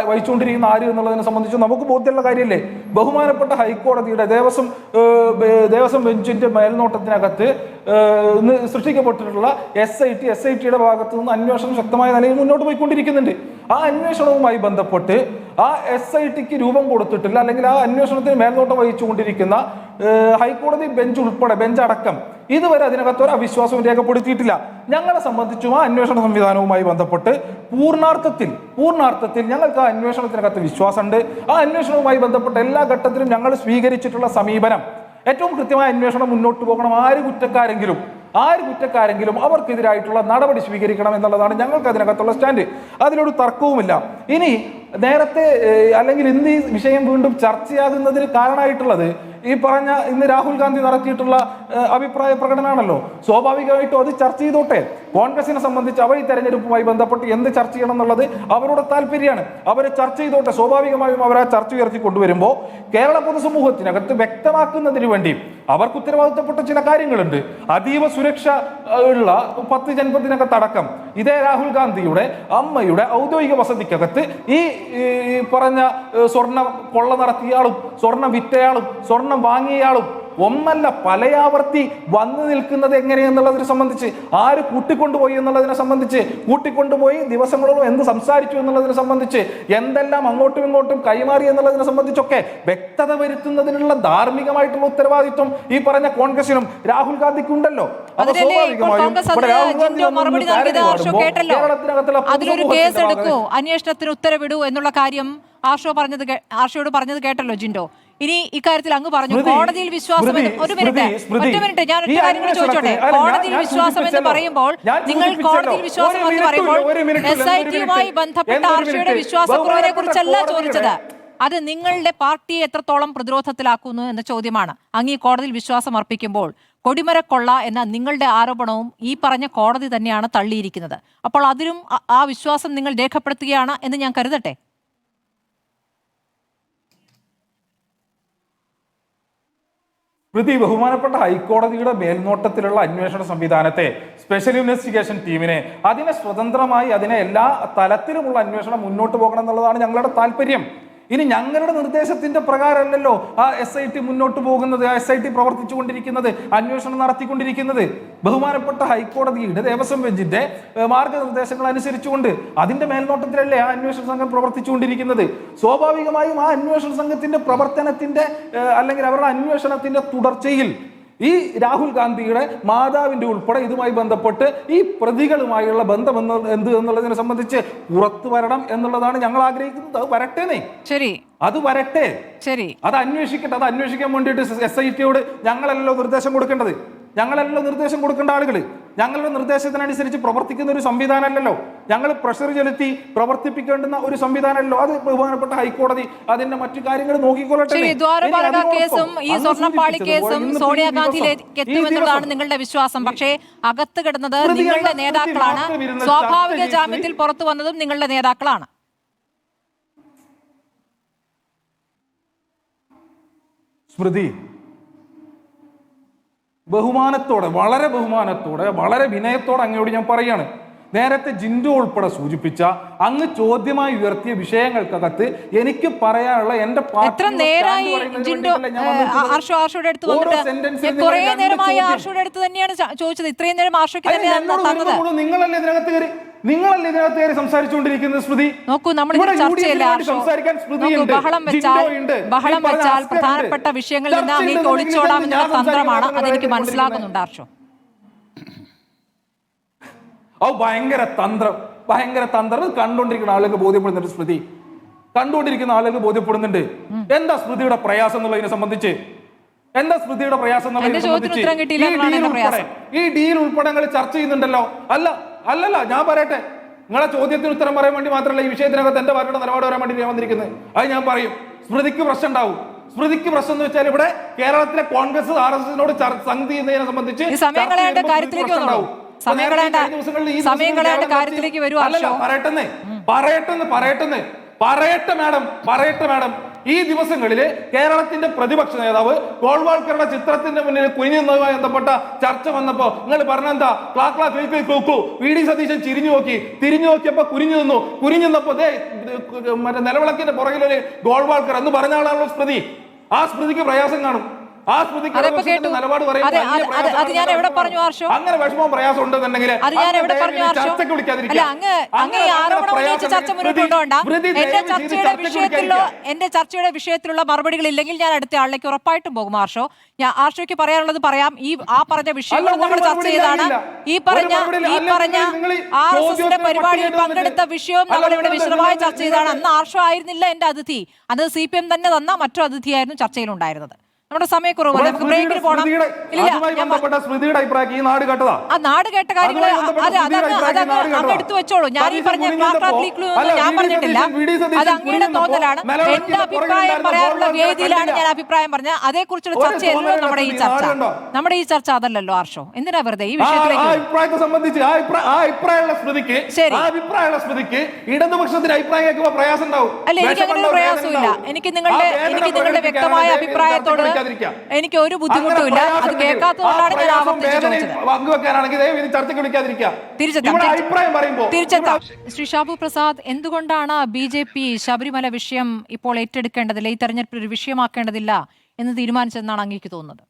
വഹിച്ചുകൊണ്ടിരിക്കുന്ന ആര് എന്നുള്ളതിനെ സംബന്ധിച്ചും നമുക്ക് ബോധ്യമുള്ള കാര്യമല്ലേ. ബഹുമാനപ്പെട്ട ഹൈക്കോടതിയുടെ ദേവസ്വം ബെഞ്ചിന്റെ മേൽനോട്ടത്തിനകത്ത് സൃഷ്ടിക്കപ്പെട്ടിട്ടുള്ള SITയുടെ ഭാഗത്തു നിന്ന് അന്വേഷണം ശക്തമായ നിലയിൽ മുന്നോട്ട് പോയിക്കൊണ്ടിരിക്കുന്നുണ്ട്. ആ അന്വേഷണവുമായി ബന്ധപ്പെട്ട് ആ SITക്ക് രൂപം കൊടുത്തിട്ടില്ല, അല്ലെങ്കിൽ ആ അന്വേഷണത്തിന് മേൽനോട്ടം വഹിച്ചുകൊണ്ടിരിക്കുന്ന ഹൈക്കോടതി ബെഞ്ച് അടക്കം ഇതുവരെ അതിനകത്ത് ഒരു അവിശ്വാസവും രേഖപ്പെടുത്തിയിട്ടില്ല. ഞങ്ങളെ സംബന്ധിച്ചും ആ അന്വേഷണ സംവിധാനവുമായി ബന്ധപ്പെട്ട് പൂർണ്ണാർത്ഥത്തിൽ ഞങ്ങൾക്ക് ആ അന്വേഷണത്തിനകത്ത് വിശ്വാസമുണ്ട്. ആ അന്വേഷണവുമായി ബന്ധപ്പെട്ട എല്ലാ ഘട്ടത്തിലും ഞങ്ങൾ സ്വീകരിച്ചിട്ടുള്ള സമീപനം ഏറ്റവും കൃത്യമായ അന്വേഷണം മുന്നോട്ട് പോകണം. ആര് കുറ്റക്കാരെങ്കിലും അവർക്കെതിരായിട്ടുള്ള നടപടി സ്വീകരിക്കണം എന്നുള്ളതാണ് ഞങ്ങൾക്ക് അതിനകത്തുള്ള സ്റ്റാൻഡ്. അതിലൊരു തർക്കവുമില്ല. ഇനി നേരത്തെ അല്ലെങ്കിൽ ഇന്ന് ഈ വിഷയം വീണ്ടും ചർച്ചയാകുന്നതിന് കാരണമായിട്ടുള്ളത് ഈ പറഞ്ഞ ഇന്ന് രാഹുൽ ഗാന്ധി നടത്തിയിട്ടുള്ള അഭിപ്രായ പ്രകടനമാണല്ലോ. സ്വാഭാവികമായിട്ടും അത് ചർച്ച ചെയ്തോട്ടെ. കോൺഗ്രസിനെ സംബന്ധിച്ച് അവർ ഈ തെരഞ്ഞെടുപ്പുമായി ബന്ധപ്പെട്ട് എന്ത് ചർച്ച ചെയ്യണം എന്നുള്ളത് അവരുടെ താല്പര്യമാണ്. അവരെ ചർച്ച ചെയ്തോട്ടെ. സ്വാഭാവികമായും അവർ ആ ചർച്ച ഉയർത്തി കൊണ്ടുവരുമ്പോൾ കേരള പൊതുസമൂഹത്തിനകത്ത് വ്യക്തമാക്കുന്നതിന് വേണ്ടി അവർക്ക് ഉത്തരവാദിത്തപ്പെട്ട ചില കാര്യങ്ങളുണ്ട്. അതീവ സുരക്ഷ ഉള്ള 10 ജനപദത്തിനകത്തടക്കം ഇതേ രാഹുൽ ഗാന്ധിയുടെ അമ്മയുടെ ഔദ്യോഗിക വസതിക്കകത്ത് ഈ പറഞ്ഞ സ്വർണ്ണ കൊള്ള നടത്തിയയാളും സ്വർണം വിറ്റയാളും സ്വർണം വാങ്ങിയയാളും ഒന്നല്ല പലയാവർത്തി വന്നു നിൽക്കുന്നത് എങ്ങനെയെന്നുള്ളതിനെ സംബന്ധിച്ച്, ആര് കൂട്ടിക്കൊണ്ടുപോയി എന്നുള്ളതിനെ സംബന്ധിച്ച്, കൂട്ടിക്കൊണ്ടുപോയി ദിവസങ്ങളോളം എന്ത് സംസാരിച്ചു എന്നുള്ളതിനെ സംബന്ധിച്ച്, എന്തെല്ലാം അങ്ങോട്ടും ഇങ്ങോട്ടും കൈമാറി എന്നുള്ളതിനെ സംബന്ധിച്ചൊക്കെ വ്യക്തത വരുത്തുന്നതിനുള്ള ധാർമ്മികമായിട്ടുള്ള ഉത്തരവാദിത്വം ഈ പറഞ്ഞ കോൺഗ്രസിനും രാഹുൽ ഗാന്ധിക്കും ഉണ്ടല്ലോ. അന്വേഷണത്തിന് ഉത്തരവിടൂ എന്നുള്ള കാര്യം ആർഷയോട് പറഞ്ഞത് കേട്ടല്ലോ ജിൻഡോ. ഇനി ഇക്കാര്യത്തിൽ അങ്ങ് പറഞ്ഞു സ്മൃതി, കോടതിയിൽ വിശ്വാസം സ്മൃതി, ഒരു മിനിറ്റ് സ്മൃതി, ഒറ്റ മിനിറ്റ് ഞാൻ ഈ ഒറ്റ കാര്യം കൂടി ചോദിച്ചോട്ടെ. അന്വേഷണത്തിൽ- അല്ല, കോടതിയിൽ ഞാൻ വിശ്വാസം എന്ന് സൂചിപ്പിച്ചല്ലോ. പറയുമ്പോൾ ഞാൻ നിങ്ങൾ സൂചിപ്പിച്ചല്ലോ. കോടതിയിൽ വിശ്വാസം ഒരു എന്ന് മിനിറ്റ് പറയുമ്പോൾ ഒരു മിനിറ്റ് ഇല്ല, SIT യുമായി ബന്ധപ്പെട്ട എന്തൊരു ആർഷയുടെ മിനിറ്റ്? വിശ്വാസക്കുറവിനെ കുറിച്ചല്ല ബഹുമാനപ്പെട്ട ചോദിച്ചത്. അത് നിങ്ങളുടെ പാർട്ടിയെ എത്രത്തോളം പ്രതിരോധത്തിലാക്കുന്നു എന്ന ചോദ്യമാണ്. അങ്ങ് ഈ കോടതിയിൽ വിശ്വാസം അർപ്പിക്കുമ്പോൾ കൊടിമരക്കൊള്ള എന്ന നിങ്ങളുടെ ആരോപണവും ഈ പറഞ്ഞ കോടതി തന്നെയാണ് തള്ളിയിരിക്കുന്നത്. അപ്പോൾ അതിലും ആ വിശ്വാസം നിങ്ങൾ രേഖപ്പെടുത്തുകയാണ് എന്ന് ഞാൻ കരുതട്ടെ. പ്രതി ബഹുമാനപ്പെട്ട ഹൈക്കോടതിയുടെ മേൽനോട്ടത്തിലുള്ള അന്വേഷണ സംവിധാനത്തെ സ്പെഷ്യൽ ഇൻവെസ്റ്റിഗേഷൻ ടീമിനെ അതിനെ സ്വതന്ത്രമായി അതിനെ എല്ലാ തലത്തിലുമുള്ള അന്വേഷണം മുന്നോട്ട് പോകണം എന്നുള്ളതാണ് ഞങ്ങളുടെ താല്പര്യം. ഇനി ഞങ്ങളുടെ നിർദ്ദേശത്തിന്റെ പ്രകാരമല്ലല്ലോ ആ SIT മുന്നോട്ട് പോകുന്നത്, ആ SIT പ്രവർത്തിച്ചുകൊണ്ടിരിക്കുന്നത്, അന്വേഷണം നടത്തിക്കൊണ്ടിരിക്കുന്നത്. ബഹുമാനപ്പെട്ട ഹൈക്കോടതിയുടെ ദേവസ്വം ബെഞ്ചിന്റെ മാർഗനിർദ്ദേശങ്ങൾ അനുസരിച്ചുകൊണ്ട് അതിന്റെ മേൽനോട്ടത്തിലല്ലേ ആ അന്വേഷണ സംഘം പ്രവർത്തിച്ചുകൊണ്ടിരിക്കുന്നത്. സ്വാഭാവികമായും ആ അന്വേഷണ സംഘത്തിന്റെ പ്രവർത്തനത്തിന്റെ അല്ലെങ്കിൽ അവരുടെ അന്വേഷണത്തിന്റെ തുടർച്ചയിൽ ഈ രാഹുൽ ഗാന്ധിയുടെ മാതാവിന്റെ ഉൾപ്പെടെ ഇതുമായി ബന്ധപ്പെട്ട് ഈ പ്രതികളുമായുള്ള ബന്ധം എന്ത് എന്നുള്ളതിനെ സംബന്ധിച്ച് പുറത്തു വരണം എന്നുള്ളതാണ് ഞങ്ങൾ ആഗ്രഹിക്കുന്നത്. അത് വരട്ടേന്നേ, ശരി, അത് വരട്ടെ, ശരി, അത് അന്വേഷിക്കട്ടെ. അത് അന്വേഷിക്കാൻ വേണ്ടിയിട്ട് SITയോട് ഞങ്ങളല്ലോ നിർദ്ദേശം കൊടുക്കേണ്ടത്, ഞങ്ങളല്ലോ നിർദ്ദേശം കൊടുക്കേണ്ട ആളുകൾ. ഞങ്ങളുടെ നിർദ്ദേശത്തിനനുസരിച്ച് പ്രവർത്തിക്കുന്ന ഒരു സംവിധാനമല്ലല്ലോ, ഞങ്ങൾ പ്രഷർ ചെലുത്തി പ്രവർത്തിപ്പിക്കേണ്ടുന്ന ഒരു സംവിധാനമല്ലോ. അത് ബഹുമാനപ്പെട്ട ഹൈക്കോടതി അതിന്റെ മറ്റു കാര്യങ്ങൾ നോക്കിക്കൊള്ളട്ടെ. ശരി, ദ്വാരപാലക കേസും ഈ സ്വർണ്ണപ്പാളി കേസും സോണിയാഗാന്ധിയിലേക്ക് എത്തുമെന്നുള്ളതാണ് നിങ്ങളുടെ വിശ്വാസം. പക്ഷേ അകത്ത് കിടന്നത് നിങ്ങളുടെ നേതാക്കളാണ്. സ്വാഭാവിക ജാമ്യത്തിൽ പുറത്തു വന്നതും നിങ്ങളുടെ നേതാക്കളാണ്. സ്മൃതി, ബഹുമാനത്തോടെ, വളരെ ബഹുമാനത്തോടെ, വളരെ വിനയത്തോടെ അങ്ങയോട് ഞാൻ പറയാണ്, നേരത്തെ ജിൻഡോ ഉൾപ്പെടെ സൂചിപ്പിച്ച അങ്ങ് ചോദ്യമായി ഉയർത്തിയ വിഷയങ്ങൾക്കകത്ത് എനിക്ക് പറയാനുള്ള എന്റെ എത്ര നേരമായി ജിൻഡോ ആർഷോയുടെ അടുത്ത് വന്നിട്ട് കുറെ നേരമായി ആർഷോയുടെ അടുത്ത് തന്നെയാണ് ചോദിച്ചത്. ഇത്രയും നേരം ആർഷോയ്ക്ക് തന്നെയാണ് തന്നത്. നിങ്ങളല്ലേ ഇതിനകത്ത് കയറി ഇതിനകത്ത് കയറി സംസാരിച്ചുകൊണ്ടിരിക്കുന്നത്. സ്മൃതി, നോക്കൂ, നമ്മൾ ചർച്ചയില്ല. ബഹളം വെച്ചാൽ പ്രധാനപ്പെട്ട വിഷയങ്ങളിൽ നിന്ന് അങ്ങേക്ക് ഒളിച്ചോടാമെന്നുള്ള തന്ത്രമാണ്. അതെനിക്ക് മനസ്സിലാകുന്നുണ്ട് ആർഷോ. ഭയങ്കര തന്ത്രം കണ്ടുകൊണ്ടിരിക്കുന്ന ആളുകൾക്ക് ബോധ്യപ്പെടുന്നുണ്ട്. സ്മൃതി, കണ്ടുകൊണ്ടിരിക്കുന്ന ആളുകൾക്ക് ബോധ്യപ്പെടുന്നുണ്ട് എന്താ സ്മൃതിയുടെ പ്രയാസം എന്നുള്ളതിനെ സംബന്ധിച്ച്. എന്താ സ്മൃതിയുടെ പ്രയാസം എന്നുള്ളതിനെ സംബന്ധിച്ച് ഈ ഡീൽ ഉൾപ്പെടെ നിങ്ങൾ ചർച്ച ചെയ്യുന്നുണ്ടല്ലോ. അല്ലല്ല, ഞാൻ പറയട്ടെ, നിങ്ങളെ ചോദ്യത്തിന് ഉത്തരം പറയാൻ വേണ്ടി മാത്രമല്ല ഈ വിഷയത്തിനകത്ത് എന്റെ പാർട്ടിയുടെ നിലപാട് പറയാൻ വേണ്ടി ഞാൻ വന്നിരിക്കുന്നത്. അത് ഞാൻ പറയും. സ്മൃതിക്ക് പ്രശ്നം ഉണ്ടാവും. സ്മൃതിക്ക് പ്രശ്നം എന്ന് വെച്ചാൽ ഇവിടെ കേരളത്തിലെ കോൺഗ്രസ് RSSനോട് സംഗതി ചെയ്യുന്നതിനെ സംബന്ധിച്ച് പറയട്ടെ മാഡം, ഈ ദിവസങ്ങളിൽ കേരളത്തിന്റെ പ്രതിപക്ഷ നേതാവ് ഗോൾവാൾക്കറുടെ ചിത്രത്തിന്റെ മുന്നിൽ കുനിഞ്ഞുന്നതുമായി ബന്ധപ്പെട്ട ചർച്ച വന്നപ്പോ നിങ്ങൾ പറഞ്ഞെന്താ? VD സതീശൻ തിരിഞ്ഞു നോക്കിയപ്പോ കുനിഞ്ഞു നിന്നപ്പോ മറ്റേ നിലവിളക്കിന്റെ പുറകിലൊരു ഗോൾവാൾക്കർ എന്ന് പറഞ്ഞ ആളാണല്ലോ സ്മൃതി. ആ സ്മൃതിക്ക് പ്രയാസം കാണും. ആ സ്മൃതിക്ക് നിലപാട് അങ്ങനെ വിഷമവും പ്രയാസം ഉണ്ടെന്നുണ്ടെങ്കിൽ ചർച്ചയ്ക്ക് വിളിക്കാതിരിക്കുക. എന്റെ ചർച്ചയുടെ വിഷയത്തിലുള്ള മറുപടികൾ ഇല്ലെങ്കിൽ ഞാൻ അടുത്ത ആളിലേക്ക് ഉറപ്പായിട്ടും പോകും. ആർഷോയ്ക്ക് പറയാനുള്ളത് പറയാം. ആ പറഞ്ഞ വിഷയങ്ങൾ നമ്മൾ ചർച്ച ചെയ്താണ്. ഈ പറഞ്ഞ RSSന്റെ പരിപാടിയിൽ പങ്കെടുത്ത വിഷയവും നമ്മളിവിടെ വിശദമായി ചർച്ച ചെയ്താണ്. അന്ന് ആർഷോ ആയിരുന്നില്ല എന്റെ അതിഥി, അത് CPM തന്നെ തന്ന മറ്റൊരു അതിഥിയായിരുന്നു ചർച്ചയിലുണ്ടായിരുന്നത്. നമ്മുടെ സമയക്കുറവ്, നമുക്ക് ബ്രേക്കിന് പോകണം. ആ നാട് കേട്ട കാര്യങ്ങൾ അങ്ങ് എടുത്തു വെച്ചോളൂ. ഞാൻ ഈ പറഞ്ഞ ഞാൻ പറഞ്ഞിട്ടില്ല, അത് അങ്ങയുടെ തോന്നലാണ്. എന്റെ അഭിപ്രായം പറയാനുള്ള വേദിയിലാണ് ഞാൻ അഭിപ്രായം പറഞ്ഞത്. അതേക്കുറിച്ചുള്ള ചർച്ചയല്ലോ നമ്മുടെ ഈ ചർച്ച അതല്ലല്ലോ ആർഷോ. എന്തിനാ വെറുതെ ഈ വിഷയത്തിലേക്ക് അല്ല, എനിക്ക് അങ്ങനെ ഒരു പ്രയാസമില്ല. എനിക്ക് നിങ്ങളുടെ വ്യക്തമായ അഭിപ്രായത്തോട് എനിക്ക് ഒരു ബുദ്ധിമുട്ടുമില്ല. അത് കേൾക്കാത്തതുകൊണ്ടാണ് ഞാൻ ആവർത്തിച്ച് തിരിച്ചെത്താം. ശ്രീ ഷാബു പ്രസാദ്, എന്തുകൊണ്ടാണ് BJP ശബരിമല വിഷയം ഇപ്പോൾ ഏറ്റെടുക്കേണ്ടതില്ല, ഈ തെരഞ്ഞെടുപ്പിൽ ഒരു വിഷയമാക്കേണ്ടതില്ല എന്ന് തീരുമാനിച്ചതെന്നാണ് അങ്ങേക്ക് തോന്നുന്നത്?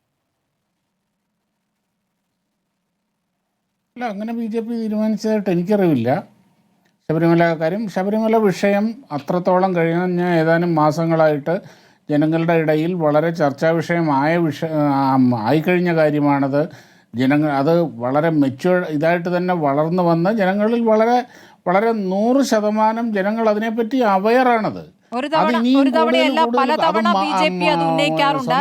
അല്ല, അങ്ങനെ BJP തീരുമാനിച്ചതായിട്ട് എനിക്കറിവില്ല. ശബരിമല വിഷയം അത്രത്തോളം കഴിഞ്ഞ ഏതാനും മാസങ്ങളായിട്ട് ജനങ്ങളുടെ ഇടയിൽ വളരെ ചർച്ചാ ആയിക്കഴിഞ്ഞ കാര്യമാണത്. അത് വളരെ ഇതായിട്ട് തന്നെ വളർന്നു വന്ന് ജനങ്ങളിൽ വളരെ 100% ജനങ്ങൾ അതിനെപ്പറ്റി അവെയറാണത്. ഒരു തവണയല്ല പലതവണ BJP അത് ഉന്നയിക്കാറുണ്ട്.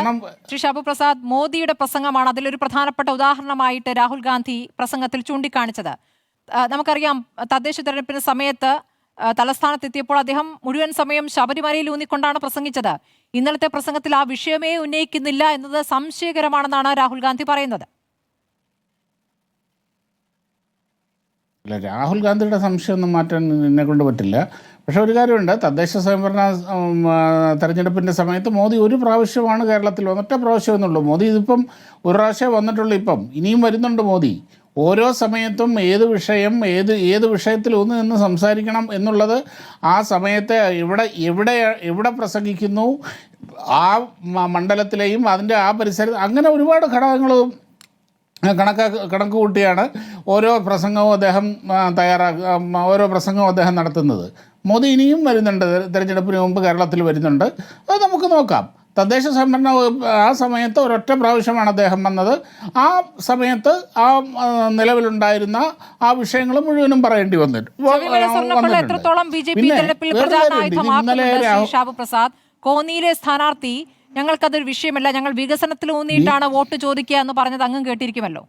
ശ്രീ ഷാബു പ്രസാദ്, മോദിയുടെ പ്രസംഗമാണ് അതിലൊരു പ്രധാനപ്പെട്ട ഉദാഹരണമായിട്ട് രാഹുൽ ഗാന്ധി പ്രസംഗത്തിൽ ചൂണ്ടിക്കാണിച്ചത്. നമുക്കറിയാം, തദ്ദേശ തെരഞ്ഞെടുപ്പിന് സമയത്ത് തലസ്ഥാനത്തെത്തിയപ്പോൾ അദ്ദേഹം മുഴുവൻ സമയം ശബരിമലയിൽ ഊന്നിക്കൊണ്ടാണ് പ്രസംഗിച്ചത്. ഇന്നലത്തെ പ്രസംഗത്തിൽ ആ വിഷയമേ ഉന്നയിക്കുന്നില്ല എന്നത് സംശയകരമാണെന്നാണ് രാഹുൽ ഗാന്ധി പറയുന്നത്. അല്ല, രാഹുൽ ഗാന്ധിയുടെ സംശയമൊന്നും മാറ്റാൻ എന്നെ കൊണ്ട് പറ്റില്ല. പക്ഷേ ഒരു കാര്യമുണ്ട്, തദ്ദേശ സ്വയംഭരണ തെരഞ്ഞെടുപ്പിൻ്റെ സമയത്ത് മോദി ഒരു പ്രാവശ്യമാണ് കേരളത്തിൽ ഒറ്റ പ്രാവശ്യമൊന്നുള്ളൂ. മോദി ഇതിപ്പം ഒരു പ്രാവശ്യം വന്നിട്ടുള്ളൂ. ഇപ്പം ഇനിയും വരുന്നുണ്ട് മോദി. ഓരോ സമയത്തും ഏത് വിഷയത്തിൽ ഒന്ന് നിന്ന് സംസാരിക്കണം എന്നുള്ളത് ആ സമയത്തെ എവിടെ പ്രസംഗിക്കുന്നു ആ മണ്ഡലത്തിലെയും അതിൻ്റെ ആ പരിസരത്ത് അങ്ങനെ ഒരുപാട് ഘടകങ്ങളും കണക്ക് കൂട്ടിയാണ് ഓരോ പ്രസംഗവും അദ്ദേഹം നടത്തുന്നത്. മോദി ഇനിയും വരുന്നുണ്ട്, തിരഞ്ഞെടുപ്പിന് മുമ്പ് കേരളത്തിൽ വരുന്നുണ്ട്. അത് നമുക്ക് നോക്കാം. തദ്ദേശ സ്വയംഭരണ ആ സമയത്ത് ഒരൊറ്റ പ്രാവശ്യമാണ് അദ്ദേഹം വന്നത്. ആ സമയത്ത് ആ നിലവിലുണ്ടായിരുന്ന ആ വിഷയങ്ങൾ മുഴുവനും പറയേണ്ടി പ്രസാദ്, കോന്നിയിലെ സ്ഥാനാർത്ഥി ഞങ്ങൾക്കതൊരു വിഷയമല്ല, ഞങ്ങൾ വികസനത്തിൽ ഊന്നിയിട്ടാണ് വോട്ട് ചോദിക്കുക എന്ന് പറഞ്ഞത് അങ്ങും കേട്ടിരിക്കുമല്ലോ.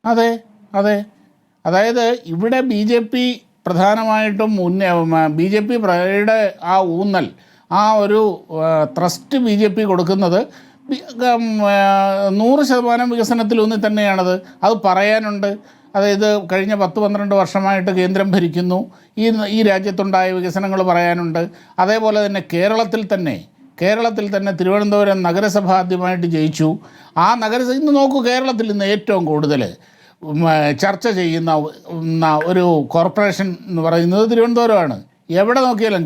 അതെ, അതായത് ഇവിടെ BJP പ്രധാനമായിട്ടും BJPയുടെ ആ ഊന്നൽ, ആ ഒരു ട്രസ്റ്റ് BJP കൊടുക്കുന്നത് 100% വികസനത്തിലൂന്നി തന്നെയാണത്. അത് പറയാനുണ്ട്. അതായത് കഴിഞ്ഞ 10-12 വർഷമായിട്ട് കേന്ദ്രം ഭരിക്കുന്നു, ഈ രാജ്യത്തുണ്ടായ വികസനങ്ങൾ പറയാനുണ്ട്. അതേപോലെ തന്നെ കേരളത്തിൽ തന്നെ തിരുവനന്തപുരം നഗരസഭ ആദ്യമായിട്ട് ജയിച്ചു. ആ നഗരസഭ ഇന്ന് നോക്കൂ, കേരളത്തിൽ ഇന്ന് ഏറ്റവും കൂടുതൽ ചർച്ച ചെയ്യുന്ന ഒരു കോർപ്പറേഷൻ എന്ന് പറയുന്നത് തിരുവനന്തപുരമാണ്. എവിടെ നോക്കിയാലും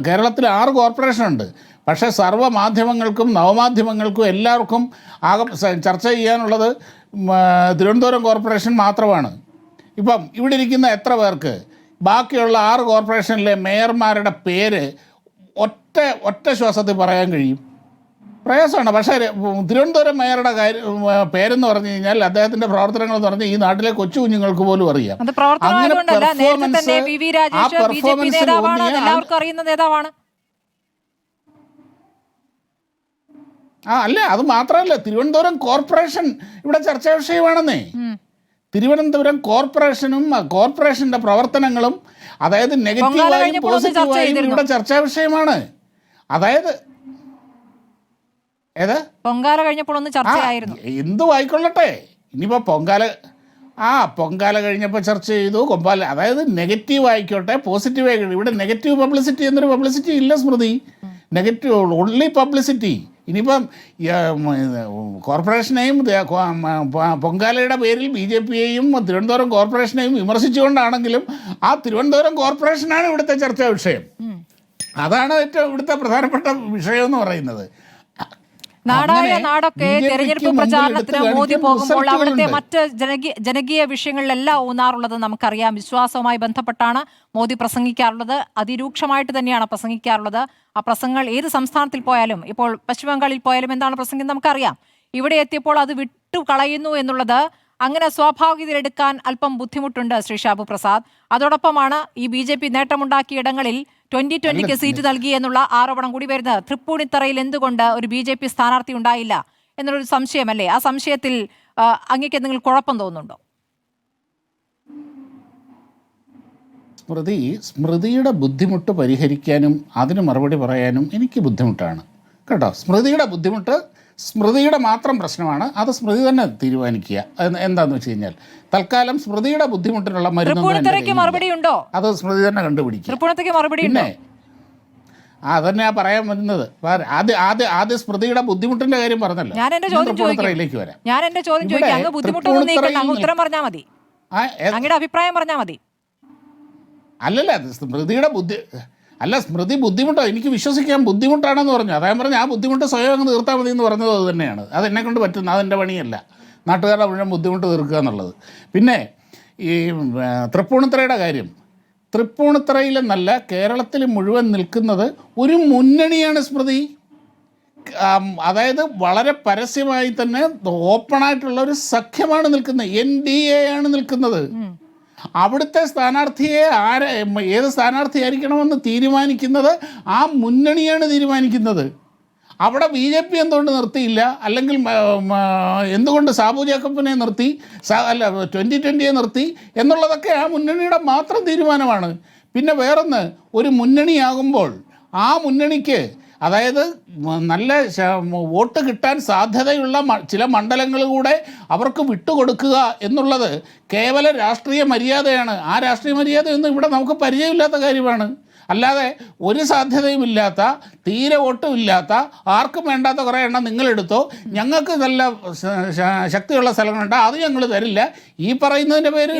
കേരളത്തിൽ 6 കോർപ്പറേഷനുണ്ട്. പക്ഷേ സർവ്വമാധ്യമങ്ങൾക്കും നവമാധ്യമങ്ങൾക്കും എല്ലാവർക്കും ചർച്ച ചെയ്യാനുള്ളത് തിരുവനന്തപുരം കോർപ്പറേഷൻ മാത്രമാണ്. ഇപ്പം ഇവിടെ ഇരിക്കുന്ന എത്ര പേർക്ക് ബാക്കിയുള്ള 6 കോർപ്പറേഷനിലെ മേയർമാരുടെ പേര് ഒറ്റ ശ്വാസത്തിൽ പറയാൻ കഴിയും? പ്രയാസമാണ്. പക്ഷേ തിരുവനന്തപുരം മേയറുടെ പേരെന്ന് പറഞ്ഞു കഴിഞ്ഞാൽ അദ്ദേഹത്തിൻ്റെ പ്രവർത്തനങ്ങൾ എന്ന് പറഞ്ഞാൽ ഈ നാട്ടിലെ കൊച്ചു കുഞ്ഞുങ്ങൾക്ക് പോലും അറിയാം. അങ്ങനെ അല്ല, അത് മാത്രമല്ല, തിരുവനന്തപുരം കോർപ്പറേഷൻ ഇവിടെ ചർച്ചാ വിഷയമാണെന്നേ. തിരുവനന്തപുരം കോർപ്പറേഷന്റെ പ്രവർത്തനങ്ങളും അതായത് നെഗറ്റീവായും പോസിറ്റീവായും ഇവിടെ ചർച്ചാ വിഷയമാണ്. അതായത് പൊങ്കാല കഴിഞ്ഞപ്പോൾ ഒന്ന് ചർച്ചയായിരുന്നു. എന്തും ആയിക്കൊള്ളട്ടെ, ഇനിയിപ്പോൾ പൊങ്കാല കഴിഞ്ഞപ്പോൾ ചർച്ച ചെയ്തു. അതായത് നെഗറ്റീവ് ആയിക്കോട്ടെ പോസിറ്റീവ് ആയിക്കോട്ടെ, ഇവിടെ നെഗറ്റീവ് പബ്ലിസിറ്റി എന്നൊരു പബ്ലിസിറ്റി ഇല്ല സ്മൃതി. Negative only publicity. ഇനിയിപ്പം കോർപ്പറേഷനെയും പൊങ്കാലയുടെ പേരിൽ BJPയെയും തിരുവനന്തപുരം കോർപ്പറേഷനെയും വിമർശിച്ചുകൊണ്ടാണെങ്കിലും ആ തിരുവനന്തപുരം കോർപ്പറേഷനാണ് ഇവിടുത്തെ ചർച്ചാ വിഷയം. അതാണ് ഏറ്റവും ഇവിടുത്തെ പ്രധാനപ്പെട്ട വിഷയം എന്ന് പറയുന്നത്. നാടായ നാടൊക്കെ തെരഞ്ഞെടുപ്പ് പ്രചാരണത്തിന് മോദി പോകുമ്പോൾ അവിടുത്തെ മറ്റ് ജനകീയ വിഷയങ്ങളിലെല്ലാം ഊന്നാറുള്ളത് നമുക്കറിയാം. വിശ്വാസവുമായി ബന്ധപ്പെട്ടാണ് മോദി പ്രസംഗിക്കാറുള്ളത്. അതിരൂക്ഷമായിട്ട് തന്നെയാണ് പ്രസംഗിക്കാറുള്ളത്. ആ പ്രസംഗങ്ങൾ ഏത് സംസ്ഥാനത്തിൽ പോയാലും, ഇപ്പോൾ പശ്ചിമ ബംഗാളിൽ പോയാലും എന്താണ് പ്രസംഗിക്കുന്നത് നമുക്കറിയാം. ഇവിടെ എത്തിയപ്പോൾ അത് വിട്ടുകളയുന്നു എന്നുള്ളത് അങ്ങനെ സ്വാഭാവികതയിലെടുക്കാൻ അല്പം ബുദ്ധിമുട്ടുണ്ട് ശ്രീ ഷാബു പ്രസാദ്. അതോടൊപ്പമാണ് ഈ BJP നേട്ടമുണ്ടാക്കിയ ഇടങ്ങളിൽ 2020 സീറ്റ് നൽകി എന്നുള്ള ആരോപണം കൂടി വരുന്നത്. തൃപ്പൂണിത്തറയിൽ എന്തുകൊണ്ട് ഒരു BJP സ്ഥാനാർത്ഥി ഉണ്ടായില്ല എന്നുള്ളൊരു സംശയമല്ലേ? ആ സംശയത്തിൽ അങ്ങേക്ക് എന്തെങ്കിലും കുഴപ്പം തോന്നുന്നുണ്ടോ? സ്മൃതിയുടെ ബുദ്ധിമുട്ട് പരിഹരിക്കാനും അതിന് മറുപടി പറയാനും എനിക്ക് ബുദ്ധിമുട്ടാണ് കേട്ടോ. സ്മൃതിയുടെ മാത്രം പ്രശ്നമാണ്. അത് സ്മൃതി തന്നെ തീരുമാനിക്കുക. എന്താണെന്ന് വെച്ച് കഴിഞ്ഞാൽ തൽക്കാലം സ്മൃതിയുടെ ബുദ്ധിമുട്ടിനുള്ള മറുപടി ഉണ്ടോ അത് സ്മൃതി തന്നെ കണ്ടുപിടിക്കും. പിന്നെ അതന്നെ പറയാൻ വരുന്നത്. ആദ്യം സ്മൃതിയുടെ ബുദ്ധിമുട്ടിന്റെ കാര്യം പറഞ്ഞല്ലോ. തൃപ്പൂണിത്തറയിലേക്ക് വരാം. അഭിപ്രായം പറഞ്ഞാൽ മതി. അല്ലല്ല, സ്മൃതി ബുദ്ധിമുട്ടോ എനിക്ക് വിശ്വസിക്കാൻ ബുദ്ധിമുട്ടാണെന്ന് പറഞ്ഞു. അതായത് പറഞ്ഞു ആ ബുദ്ധിമുട്ട് സ്വയം അങ്ങ് തീർത്താൽ മതി എന്ന് പറഞ്ഞത് അത് തന്നെയാണ്. അതെന്നെ കൊണ്ട് പറ്റുന്ന അതെൻ്റെ പണിയല്ല, നാട്ടുകാരുടെ മുഴുവൻ ബുദ്ധിമുട്ട് തീർക്കുക എന്നുള്ളത്. പിന്നെ ഈ തൃപ്പൂണിത്തറയുടെ കാര്യം, തൃപ്പൂണിത്തറയിലെന്നല്ല കേരളത്തിൽ മുഴുവൻ നിൽക്കുന്നത് ഒരു മുന്നണിയാണ് സ്മൃതി. അതായത് വളരെ പരസ്യമായി തന്നെ ഓപ്പണായിട്ടുള്ള ഒരു സഖ്യമാണ് നിൽക്കുന്നത്. NDA ആണ് നിൽക്കുന്നത്. അവിടുത്തെ സ്ഥാനാർത്ഥിയെ ഏത് സ്ഥാനാർത്ഥിയായിരിക്കണമെന്ന് തീരുമാനിക്കുന്നത് ആ മുന്നണിയാണ് തീരുമാനിക്കുന്നത്. അവിടെ BJP എന്തുകൊണ്ട് നിർത്തിയില്ല, അല്ലെങ്കിൽ എന്തുകൊണ്ട് സാബു ജേക്കബിനെ നിർത്തി, 2020 നിർത്തി എന്നുള്ളതൊക്കെ ആ മുന്നണിയുടെ മാത്രം തീരുമാനമാണ്. പിന്നെ വേറൊന്ന്, ഒരു മുന്നണിയാകുമ്പോൾ ആ മുന്നണിക്ക്, അതായത് നല്ല വോട്ട് കിട്ടാൻ സാധ്യതയുള്ള ചില മണ്ഡലങ്ങൾ കൂടെ അവർക്ക് വിട്ടുകൊടുക്കുക എന്നുള്ളത് കേവല രാഷ്ട്രീയ മര്യാദയാണ്. ആ രാഷ്ട്രീയ മര്യാദയൊന്നും ഇവിടെ നമുക്ക് പരിചയമില്ലാത്ത കാര്യമാണ്. അല്ലാതെ ഒരു സാധ്യതയുമില്ലാത്ത, തീരെ വോട്ടുമില്ലാത്ത, ആർക്കും വേണ്ടാത്ത കുറേ എണ്ണം നിങ്ങളെടുത്തോ, ഞങ്ങൾക്ക് നല്ല ശക്തിയുള്ള സ്ഥലങ്ങളുണ്ട്, അത് ഞങ്ങൾ തരില്ല, ഈ പറയുന്നതിന്റെ പേര്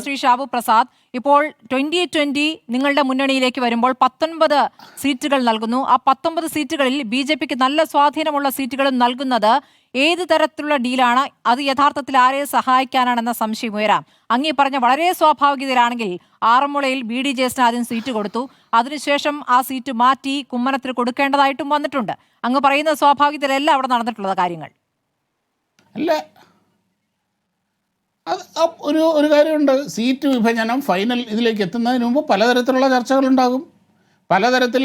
ശ്രീ ഷാബു പ്രസാദ്. ഇപ്പോൾ 2020 നിങ്ങളുടെ മുന്നണിയിലേക്ക് വരുമ്പോൾ 19 സീറ്റുകൾ നൽകുന്നു. ആ 19 സീറ്റുകളിൽ BJPക്ക് നല്ല സ്വാധീനമുള്ള സീറ്റുകളും നൽകുന്നത് ഏത് തരത്തിലുള്ള ഡീലാണ്? അത് യഥാർത്ഥത്തിൽ ആരെ സഹായിക്കാനാണെന്ന സംശയം ഉയരാം. അങ്ങീ പറഞ്ഞ വളരെ സ്വാഭാവികതയിലാണെങ്കിൽ ആറന്മുളയിൽ BD ജേസിന് ആദ്യം സീറ്റ് കൊടുത്തു, അതിനുശേഷം ആ സീറ്റ് മാറ്റി കുമ്മനത്തിന് കൊടുക്കേണ്ടതായിട്ടും വന്നിട്ടുണ്ട്. അങ്ങ് പറയുന്ന സ്വാഭാവികതയിലല്ല അവിടെ നടന്നിട്ടുള്ളത് കാര്യങ്ങൾ. അല്ല, അത് ഒരു കാര്യമുണ്ട്. സീറ്റ് വിഭജനം ഫൈനൽ ഇതിലേക്ക് എത്തുന്നതിന് മുമ്പ് പലതരത്തിലുള്ള ചർച്ചകളുണ്ടാകും. പലതരത്തിൽ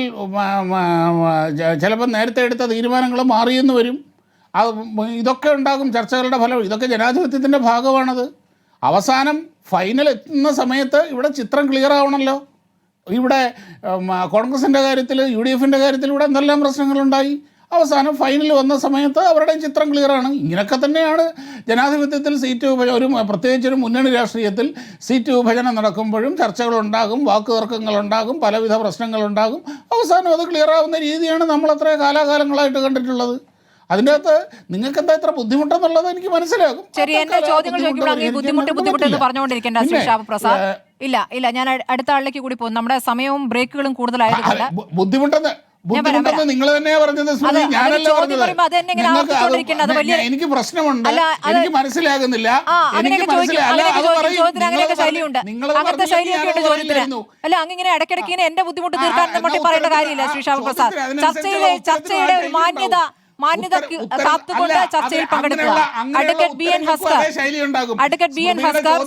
ചിലപ്പോൾ നേരത്തെ എടുത്ത തീരുമാനങ്ങൾ മാറിയെന്ന് വരും. ഇതൊക്കെ ഉണ്ടാകും ചർച്ചകളുടെ ഫലം. ഇതൊക്കെ ജനാധിപത്യത്തിൻ്റെ ഭാഗമാണത്. അവസാനം ഫൈനൽ എത്തുന്ന സമയത്ത് ഇവിടെ ചിത്രം ക്ലിയർ ആവണമല്ലോ. ഇവിടെ കോൺഗ്രസിൻ്റെ കാര്യത്തിൽ, UDFൻ്റെ കാര്യത്തിൽ ഇവിടെ എന്തെല്ലാം പ്രശ്നങ്ങളുണ്ടായി. അവസാനം ഫൈനൽ വന്ന സമയത്ത് അവരുടെയും ചിത്രം ക്ലിയറാണ്. ഇങ്ങനെയൊക്കെ തന്നെയാണ് ജനാധിപത്യത്തിൽ സീറ്റ് വിഭജനം, പ്രത്യേകിച്ചൊരു മുന്നണി രാഷ്ട്രീയത്തിൽ സീറ്റ് വിഭജനം നടക്കുമ്പോഴും ചർച്ചകളുണ്ടാകും, വാക്കുതർക്കങ്ങളുണ്ടാകും, പലവിധ പ്രശ്നങ്ങളുണ്ടാകും. അവസാനം അത് ക്ലിയറാവുന്ന രീതിയാണ് നമ്മൾ അത്ര കാലാകാലങ്ങളായിട്ട് കണ്ടിട്ടുള്ളത്. അതിൻ്റെ അകത്ത് നിങ്ങൾക്ക് എന്താ ഇത്ര ബുദ്ധിമുട്ടെന്നുള്ളത് എനിക്ക് മനസ്സിലാകും. ശരി, എന്റെ ചോദ്യങ്ങൾ ചോദിക്കുമ്പോൾ ബുദ്ധിമുട്ട് എന്ന് പറഞ്ഞുകൊണ്ടിരിക്കേണ്ട ശ്രീ ഷാബു പ്രസാദ്. ഇല്ല, ഞാൻ അടുത്ത ആളിലേക്ക് കൂടി പോകും. നമ്മുടെ സമയവും ബ്രേക്കുകളും കൂടുതലായതുകൊണ്ട് ബുദ്ധിമുട്ടെന്ന് നിങ്ങൾ തന്നെയാ പറഞ്ഞത്. എനിക്ക് പ്രശ്നമുണ്ട്, എനിക്ക് മനസ്സിലാകുന്നില്ല. അല്ല, അങ്ങനെ ഇടയ്ക്കിടയ്ക്ക് എന്റെ ബുദ്ധിമുട്ട് തീർക്കാൻ മട്ടി പറയേണ്ട കാര്യമില്ല ശ്രീ ഷാബു പ്രസാദ്. ചർച്ചയുടെ ഒരു മാന്യത കാത്തുകൊണ്ട് ചർച്ചയിൽ പങ്കെടുക്കുക. അഡ്വക്കേറ്റ് ബി എൻ ഹസ്കർ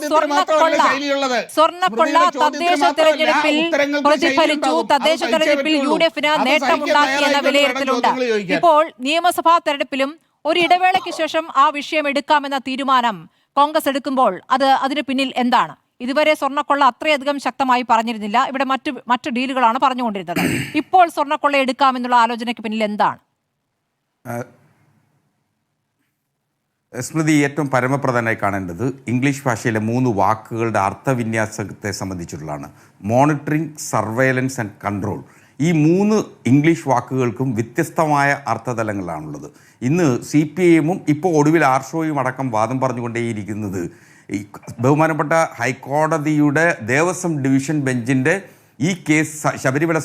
സ്വർണ്ണക്കൊള്ള തദ്ദേശ തെരഞ്ഞെടുപ്പിൽ പ്രതിഫലിച്ചു, തദ്ദേശ തെരഞ്ഞെടുപ്പിൽ UDFന് നേട്ടമുണ്ടാക്കിയെന്ന വിലയിരുത്തലുണ്ട്. ഇപ്പോൾ നിയമസഭാ തെരഞ്ഞെടുപ്പിലും ഒരു ഇടവേളയ്ക്ക് ശേഷം ആ വിഷയം എടുക്കാമെന്ന തീരുമാനം കോൺഗ്രസ് എടുക്കുമ്പോൾ അതിന് പിന്നിൽ എന്താണ്? ഇതുവരെ സ്വർണ്ണക്കൊള്ള അത്രയധികം ശക്തമായി പറഞ്ഞിരുന്നില്ല. ഇവിടെ മറ്റു ഡീലുകളാണ് പറഞ്ഞുകൊണ്ടിരുന്നത്. ഇപ്പോൾ സ്വർണ്ണക്കൊള്ള എടുക്കാമെന്നുള്ള ആലോചനയ്ക്ക് പിന്നിൽ എന്താണ്? സ്മൃതി, ഏറ്റവും പരമപ്രധാനമായി കാണേണ്ടത് ഇംഗ്ലീഷ് ഭാഷയിലെ 3 വാക്കുകളുടെ അർത്ഥവിന്യാസത്തെ സംബന്ധിച്ചിട്ടുള്ളതാണ്. Monitoring, surveillance and control. ഈ 3 ഇംഗ്ലീഷ് വാക്കുകൾക്കും വ്യത്യസ്തമായ അർത്ഥതലങ്ങളാണുള്ളത്. ഇന്ന് CPIഎമ്മും ഇപ്പോൾ ഒടുവിൽ ആർഷോയും അടക്കം വാദം പറഞ്ഞുകൊണ്ടേയിരിക്കുന്നത് ഈ ബഹുമാനപ്പെട്ട ഹൈക്കോടതിയുടെ ദേവസ്വം ഡിവിഷൻ ബെഞ്ചിൻ്റെ ഈ കേസ്, ശബരിമല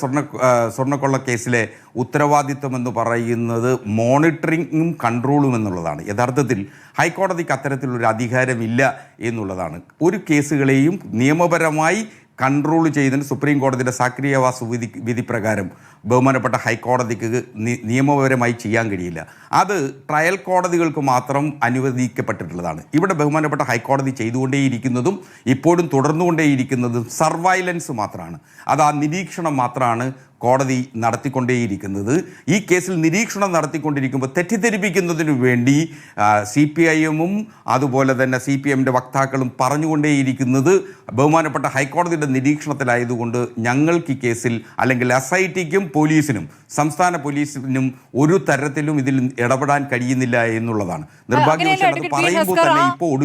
സ്വർണ്ണക്കൊള്ള കേസിലെ ഉത്തരവാദിത്വം എന്ന് പറയുന്നത് മോണിറ്ററിങ്ങും കൺട്രോളും എന്നുള്ളതാണ്. യഥാർത്ഥത്തിൽ ഹൈക്കോടതിക്ക് അത്തരത്തിലൊരു അധികാരമില്ല എന്നുള്ളതാണ്. ഒരു കേസുകളെയും നിയമപരമായി കൺട്രോൾ ചെയ്തതിന് സുപ്രീം കോടതിയുടെ സാക്രിയവാസ വിധി പ്രകാരം ബഹുമാനപ്പെട്ട ഹൈക്കോടതിക്ക് നിയമപരമായി ചെയ്യാൻ കഴിയില്ല. അത് ട്രയൽ കോടതികൾക്ക് മാത്രം അനുവദിക്കപ്പെട്ടിട്ടുള്ളതാണ്. ഇവിടെ ബഹുമാനപ്പെട്ട ഹൈക്കോടതി ചെയ്തുകൊണ്ടേയിരിക്കുന്നതും ഇപ്പോഴും തുടർന്നുകൊണ്ടേയിരിക്കുന്നതും സർവൈലൻസ് മാത്രമാണ്. അത് ആ നിരീക്ഷണം മാത്രമാണ് കോടതി നടത്തിക്കൊണ്ടേയിരിക്കുന്നത്. ഈ കേസിൽ നിരീക്ഷണം നടത്തിക്കൊണ്ടിരിക്കുമ്പോൾ തെറ്റിദ്ധരിപ്പിക്കുന്നതിനു വേണ്ടി CPIഎമ്മും അതുപോലെ തന്നെ CPIഎമ്മിൻ്റെ വക്താക്കളും പറഞ്ഞുകൊണ്ടേയിരിക്കുന്നത് ബഹുമാനപ്പെട്ട ഹൈക്കോടതിയുടെ നിരീക്ഷണത്തിലായതുകൊണ്ട് ഞങ്ങൾക്ക് ഈ കേസിൽ, അല്ലെങ്കിൽ SITക്കും പോലീസിനും സംസ്ഥാന പോലീസിനും ഒരു തരത്തിലും ഇതിൽ ഇടപെടാൻ കഴിയുന്നില്ല എന്നുള്ളതാണ്. നിർഭാഗ്യവശാൽ അത് പറയുമ്പോൾ തന്നെ ഇപ്പോൾ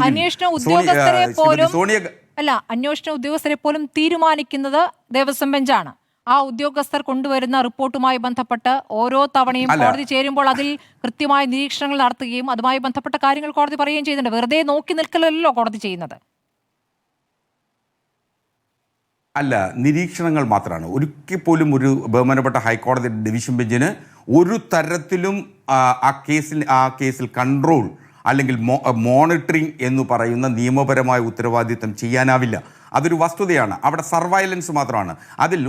അന്വേഷണ ഉദ്യോഗസ്ഥരെ പോലും തീരുമാനിക്കുന്നത് ദേവസ്വം ബെഞ്ചാണ്. ആ ഉദ്യോഗസ്ഥർ കൊണ്ടുവരുന്ന റിപ്പോർട്ടുമായി ബന്ധപ്പെട്ട് ഓരോ തവണയും കോടതി ചേരുമ്പോൾ അതിൽ കൃത്യമായ നിരീക്ഷണങ്ങൾ നടത്തുകയും അതുമായി ബന്ധപ്പെട്ട കാര്യങ്ങൾ കോടതി പറയുകയും ചെയ്യുന്നുണ്ട്. വെറുതെ നോക്കി നിൽക്കലല്ലോ കോടതി ചെയ്യുന്നത്. അല്ല, നിരീക്ഷണങ്ങൾ മാത്രമാണ്. ഒരിക്കൽ പോലും ഒരു ബഹുമാനപ്പെട്ട ഹൈക്കോടതി ഡിവിഷൻ ബെഞ്ചിന് ഒരു തരത്തിലും ആ കേസിൽ കൺട്രോൾ അല്ലെങ്കിൽ മോണിറ്ററിംഗ് എന്ന് പറയുന്ന നിയമപരമായ ഉത്തരവാദിത്തം ചെയ്യാനാവില്ല. അതൊരു വസ്തുതയാണ്. അവിടെ സർവൈലൻസ് മാത്രമാണ്. അതിൽ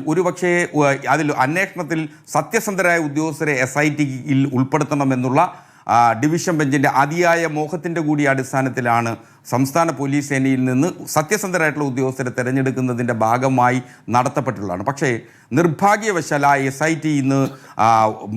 അതിൽ അന്വേഷണത്തിൽ സത്യസന്ധരായ ഉദ്യോഗസ്ഥരെ SITയിൽ ഉൾപ്പെടുത്തണമെന്നുള്ള ഡിവിഷൻ ബെഞ്ചിൻ്റെ അതിയായ മോഹത്തിൻ്റെ കൂടി അടിസ്ഥാനത്തിലാണ് സംസ്ഥാന പോലീസ് സേനയിൽ നിന്ന് സത്യസന്ധരായിട്ടുള്ള ഉദ്യോഗസ്ഥരെ തിരഞ്ഞെടുക്കുന്നതിൻ്റെ ഭാഗമായി നടത്തപ്പെട്ടുള്ളതാണ്. പക്ഷേ നിർഭാഗ്യവശാൽ ആ SIT ഇന്ന്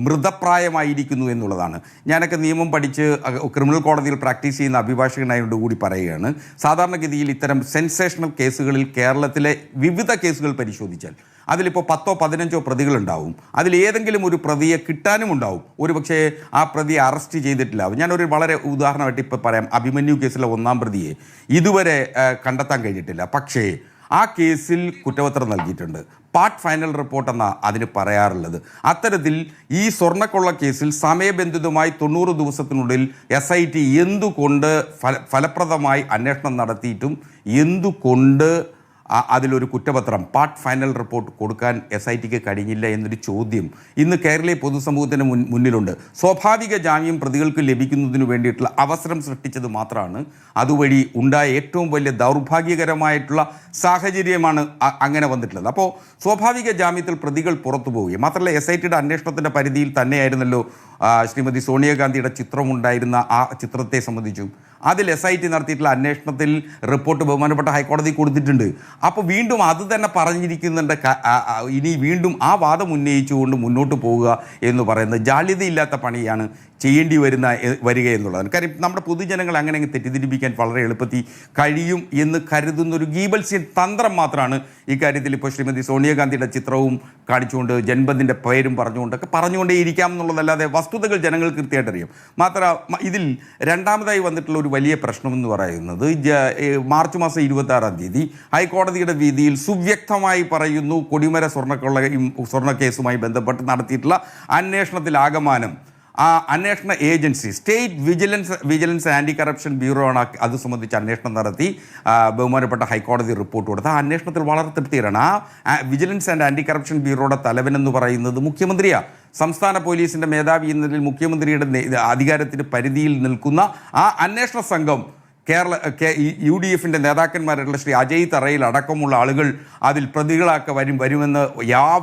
മൃതപ്രായമായിരിക്കുന്നു എന്നുള്ളതാണ്. ഞാനൊക്കെ നിയമം പഠിച്ച് ക്രിമിനൽ കോടതിയിൽ പ്രാക്ടീസ് ചെയ്യുന്ന അഭിഭാഷകനായോട് കൂടി പറയുകയാണ്, സാധാരണഗതിയിൽ ഇത്തരം സെൻസേഷണൽ കേസുകളിൽ കേരളത്തിലെ വിവിധ കേസുകൾ പരിശോധിച്ചാൽ അതിലിപ്പോൾ 10ഓ 15ഓ പ്രതികളുണ്ടാവും. അതിലേതെങ്കിലും ഒരു പ്രതിയെ കിട്ടാനും ഉണ്ടാവും. ഒരുപക്ഷെ ആ പ്രതിയെ അറസ്റ്റ് ചെയ്തിട്ടില്ലാവും. ഞാനൊരു വളരെ ഉദാഹരണമായിട്ട് ഇപ്പോൾ പറയാം. അഭിമന്യു കേസിലെ 1-ാം പ്രതിയെ ഇതുവരെ കണ്ടെത്താൻ കഴിഞ്ഞിട്ടില്ല. പക്ഷേ ആ കേസിൽ കുറ്റപത്രം നൽകിയിട്ടുണ്ട്. പാർട്ട് ഫൈനൽ റിപ്പോർട്ട് എന്നാണ് അതിന് പറയാറുള്ളത്. അത്തരത്തിൽ ഈ സ്വർണ്ണക്കൊള്ള കേസിൽ സമയബന്ധിതമായി 90 ദിവസത്തിനുള്ളിൽ SIT എന്തുകൊണ്ട് ഫലപ്രദമായി അന്വേഷണം നടത്തിയിട്ടും എന്തുകൊണ്ട് അതിലൊരു കുറ്റപത്രം പാർട്ട് ഫൈനൽ റിപ്പോർട്ട് കൊടുക്കാൻ SITക്ക് കഴിഞ്ഞില്ല എന്നൊരു ചോദ്യം ഇന്ന് കേരളീയ പൊതുസമൂഹത്തിന് മുന്നിലുണ്ട്. സ്വാഭാവിക ജാമ്യം പ്രതികൾക്ക് ലഭിക്കുന്നതിന് വേണ്ടിയിട്ടുള്ള അവസരം സൃഷ്ടിച്ചത് മാത്രമാണ് അതുവഴി ഉണ്ടായ ഏറ്റവും വലിയ ദൗർഭാഗ്യകരമായിട്ടുള്ള സാഹചര്യമാണ് അങ്ങനെ വന്നിട്ടുള്ളത്. അപ്പോൾ സ്വാഭാവിക ജാമ്യത്തിൽ പ്രതികൾ പുറത്തു പോവുകയും മാത്രമല്ല SITയുടെ അന്വേഷണത്തിൻ്റെ പരിധിയിൽ തന്നെയായിരുന്നല്ലോ ശ്രീമതി സോണിയാഗാന്ധിയുടെ ചിത്രമുണ്ടായിരുന്ന ആ ചിത്രത്തെ സംബന്ധിച്ചും അതിൽ SIT നടത്തിയിട്ടുള്ള അന്വേഷണത്തിൽ റിപ്പോർട്ട് ബഹുമാനപ്പെട്ട ഹൈക്കോടതി കൊടുത്തിട്ടുണ്ട്. അപ്പോൾ വീണ്ടും അത് തന്നെ പറഞ്ഞിരിക്കുന്നുണ്ട്. ഇനി വീണ്ടും ആ വാദം ഉന്നയിച്ചുകൊണ്ട് മുന്നോട്ട് പോവുക എന്ന് പറയുന്നത് ജാള്യതയില്ലാത്ത പണിയാണ് ചെയ്യേണ്ടി വരിക എന്നുള്ളതാണ്. കാര്യം നമ്മുടെ പൊതുജനങ്ങൾ അങ്ങനെ തെറ്റിദ്ധരിപ്പിക്കാൻ വളരെ എളുപ്പത്തിൽ കഴിയും എന്ന് കരുതുന്ന ഒരു ഗീബൽസ്യൻ തന്ത്രം മാത്രമാണ് ഇക്കാര്യത്തിൽ ഇപ്പോൾ ശ്രീമതി സോണിയാഗാന്ധിയുടെ ചിത്രവും കാണിച്ചുകൊണ്ട് ജൻപദിൻ്റെ പേരും പറഞ്ഞുകൊണ്ടേയിരിക്കാം എന്നുള്ളതല്ലാതെ വസ്തുതകൾ ജനങ്ങൾ കൃത്യമായിട്ട് അറിയാം. മാത്രമല്ല ഇതിൽ രണ്ടാമതായി വന്നിട്ടുള്ള ഒരു വലിയ പ്രശ്നമെന്ന് പറയുന്നത് മാർച്ച് മാസം 26-ാം തീയതി ഹൈക്കോടതിയുടെ വിധിയിൽ സുവ്യക്തമായി പറയുന്നു, കൊടിമര സ്വർണ്ണ കേസുമായി ബന്ധപ്പെട്ട് നടത്തിയിട്ടുള്ള അന്വേഷണത്തിലാകമാനം ആ അന്വേഷണ agency state vigilance anti corruption bureau ആണ് അത് സംബന്ധിച്ച് അന്വേഷണം നടത്തി ബഹുമാനപ്പെട്ട ഹൈക്കോടതി റിപ്പോർട്ട് കൊടുത്ത ആ അന്വേഷണത്തിൽ വളരെ തൃപ്തികരമാണ്. ആ വിജിലൻസ് ആൻഡ് ആൻറ്റി കറപ്ഷൻ ബ്യൂറോയുടെ തലവനെന്ന് പറയുന്നത് മുഖ്യമന്ത്രിയാണ്. സംസ്ഥാന പോലീസിൻ്റെ മേധാവി എന്നതിൽ മുഖ്യമന്ത്രിയുടെ അധികാരത്തിന് പരിധിയിൽ നിൽക്കുന്ന ആ അന്വേഷണ സംഘം UDFിൻ്റെ നേതാക്കന്മാരായിട്ടുള്ള ശ്രീ അജയ് തറയിൽ അടക്കമുള്ള ആളുകൾ അതിൽ പ്രതികളാക്കി വരുമെന്ന്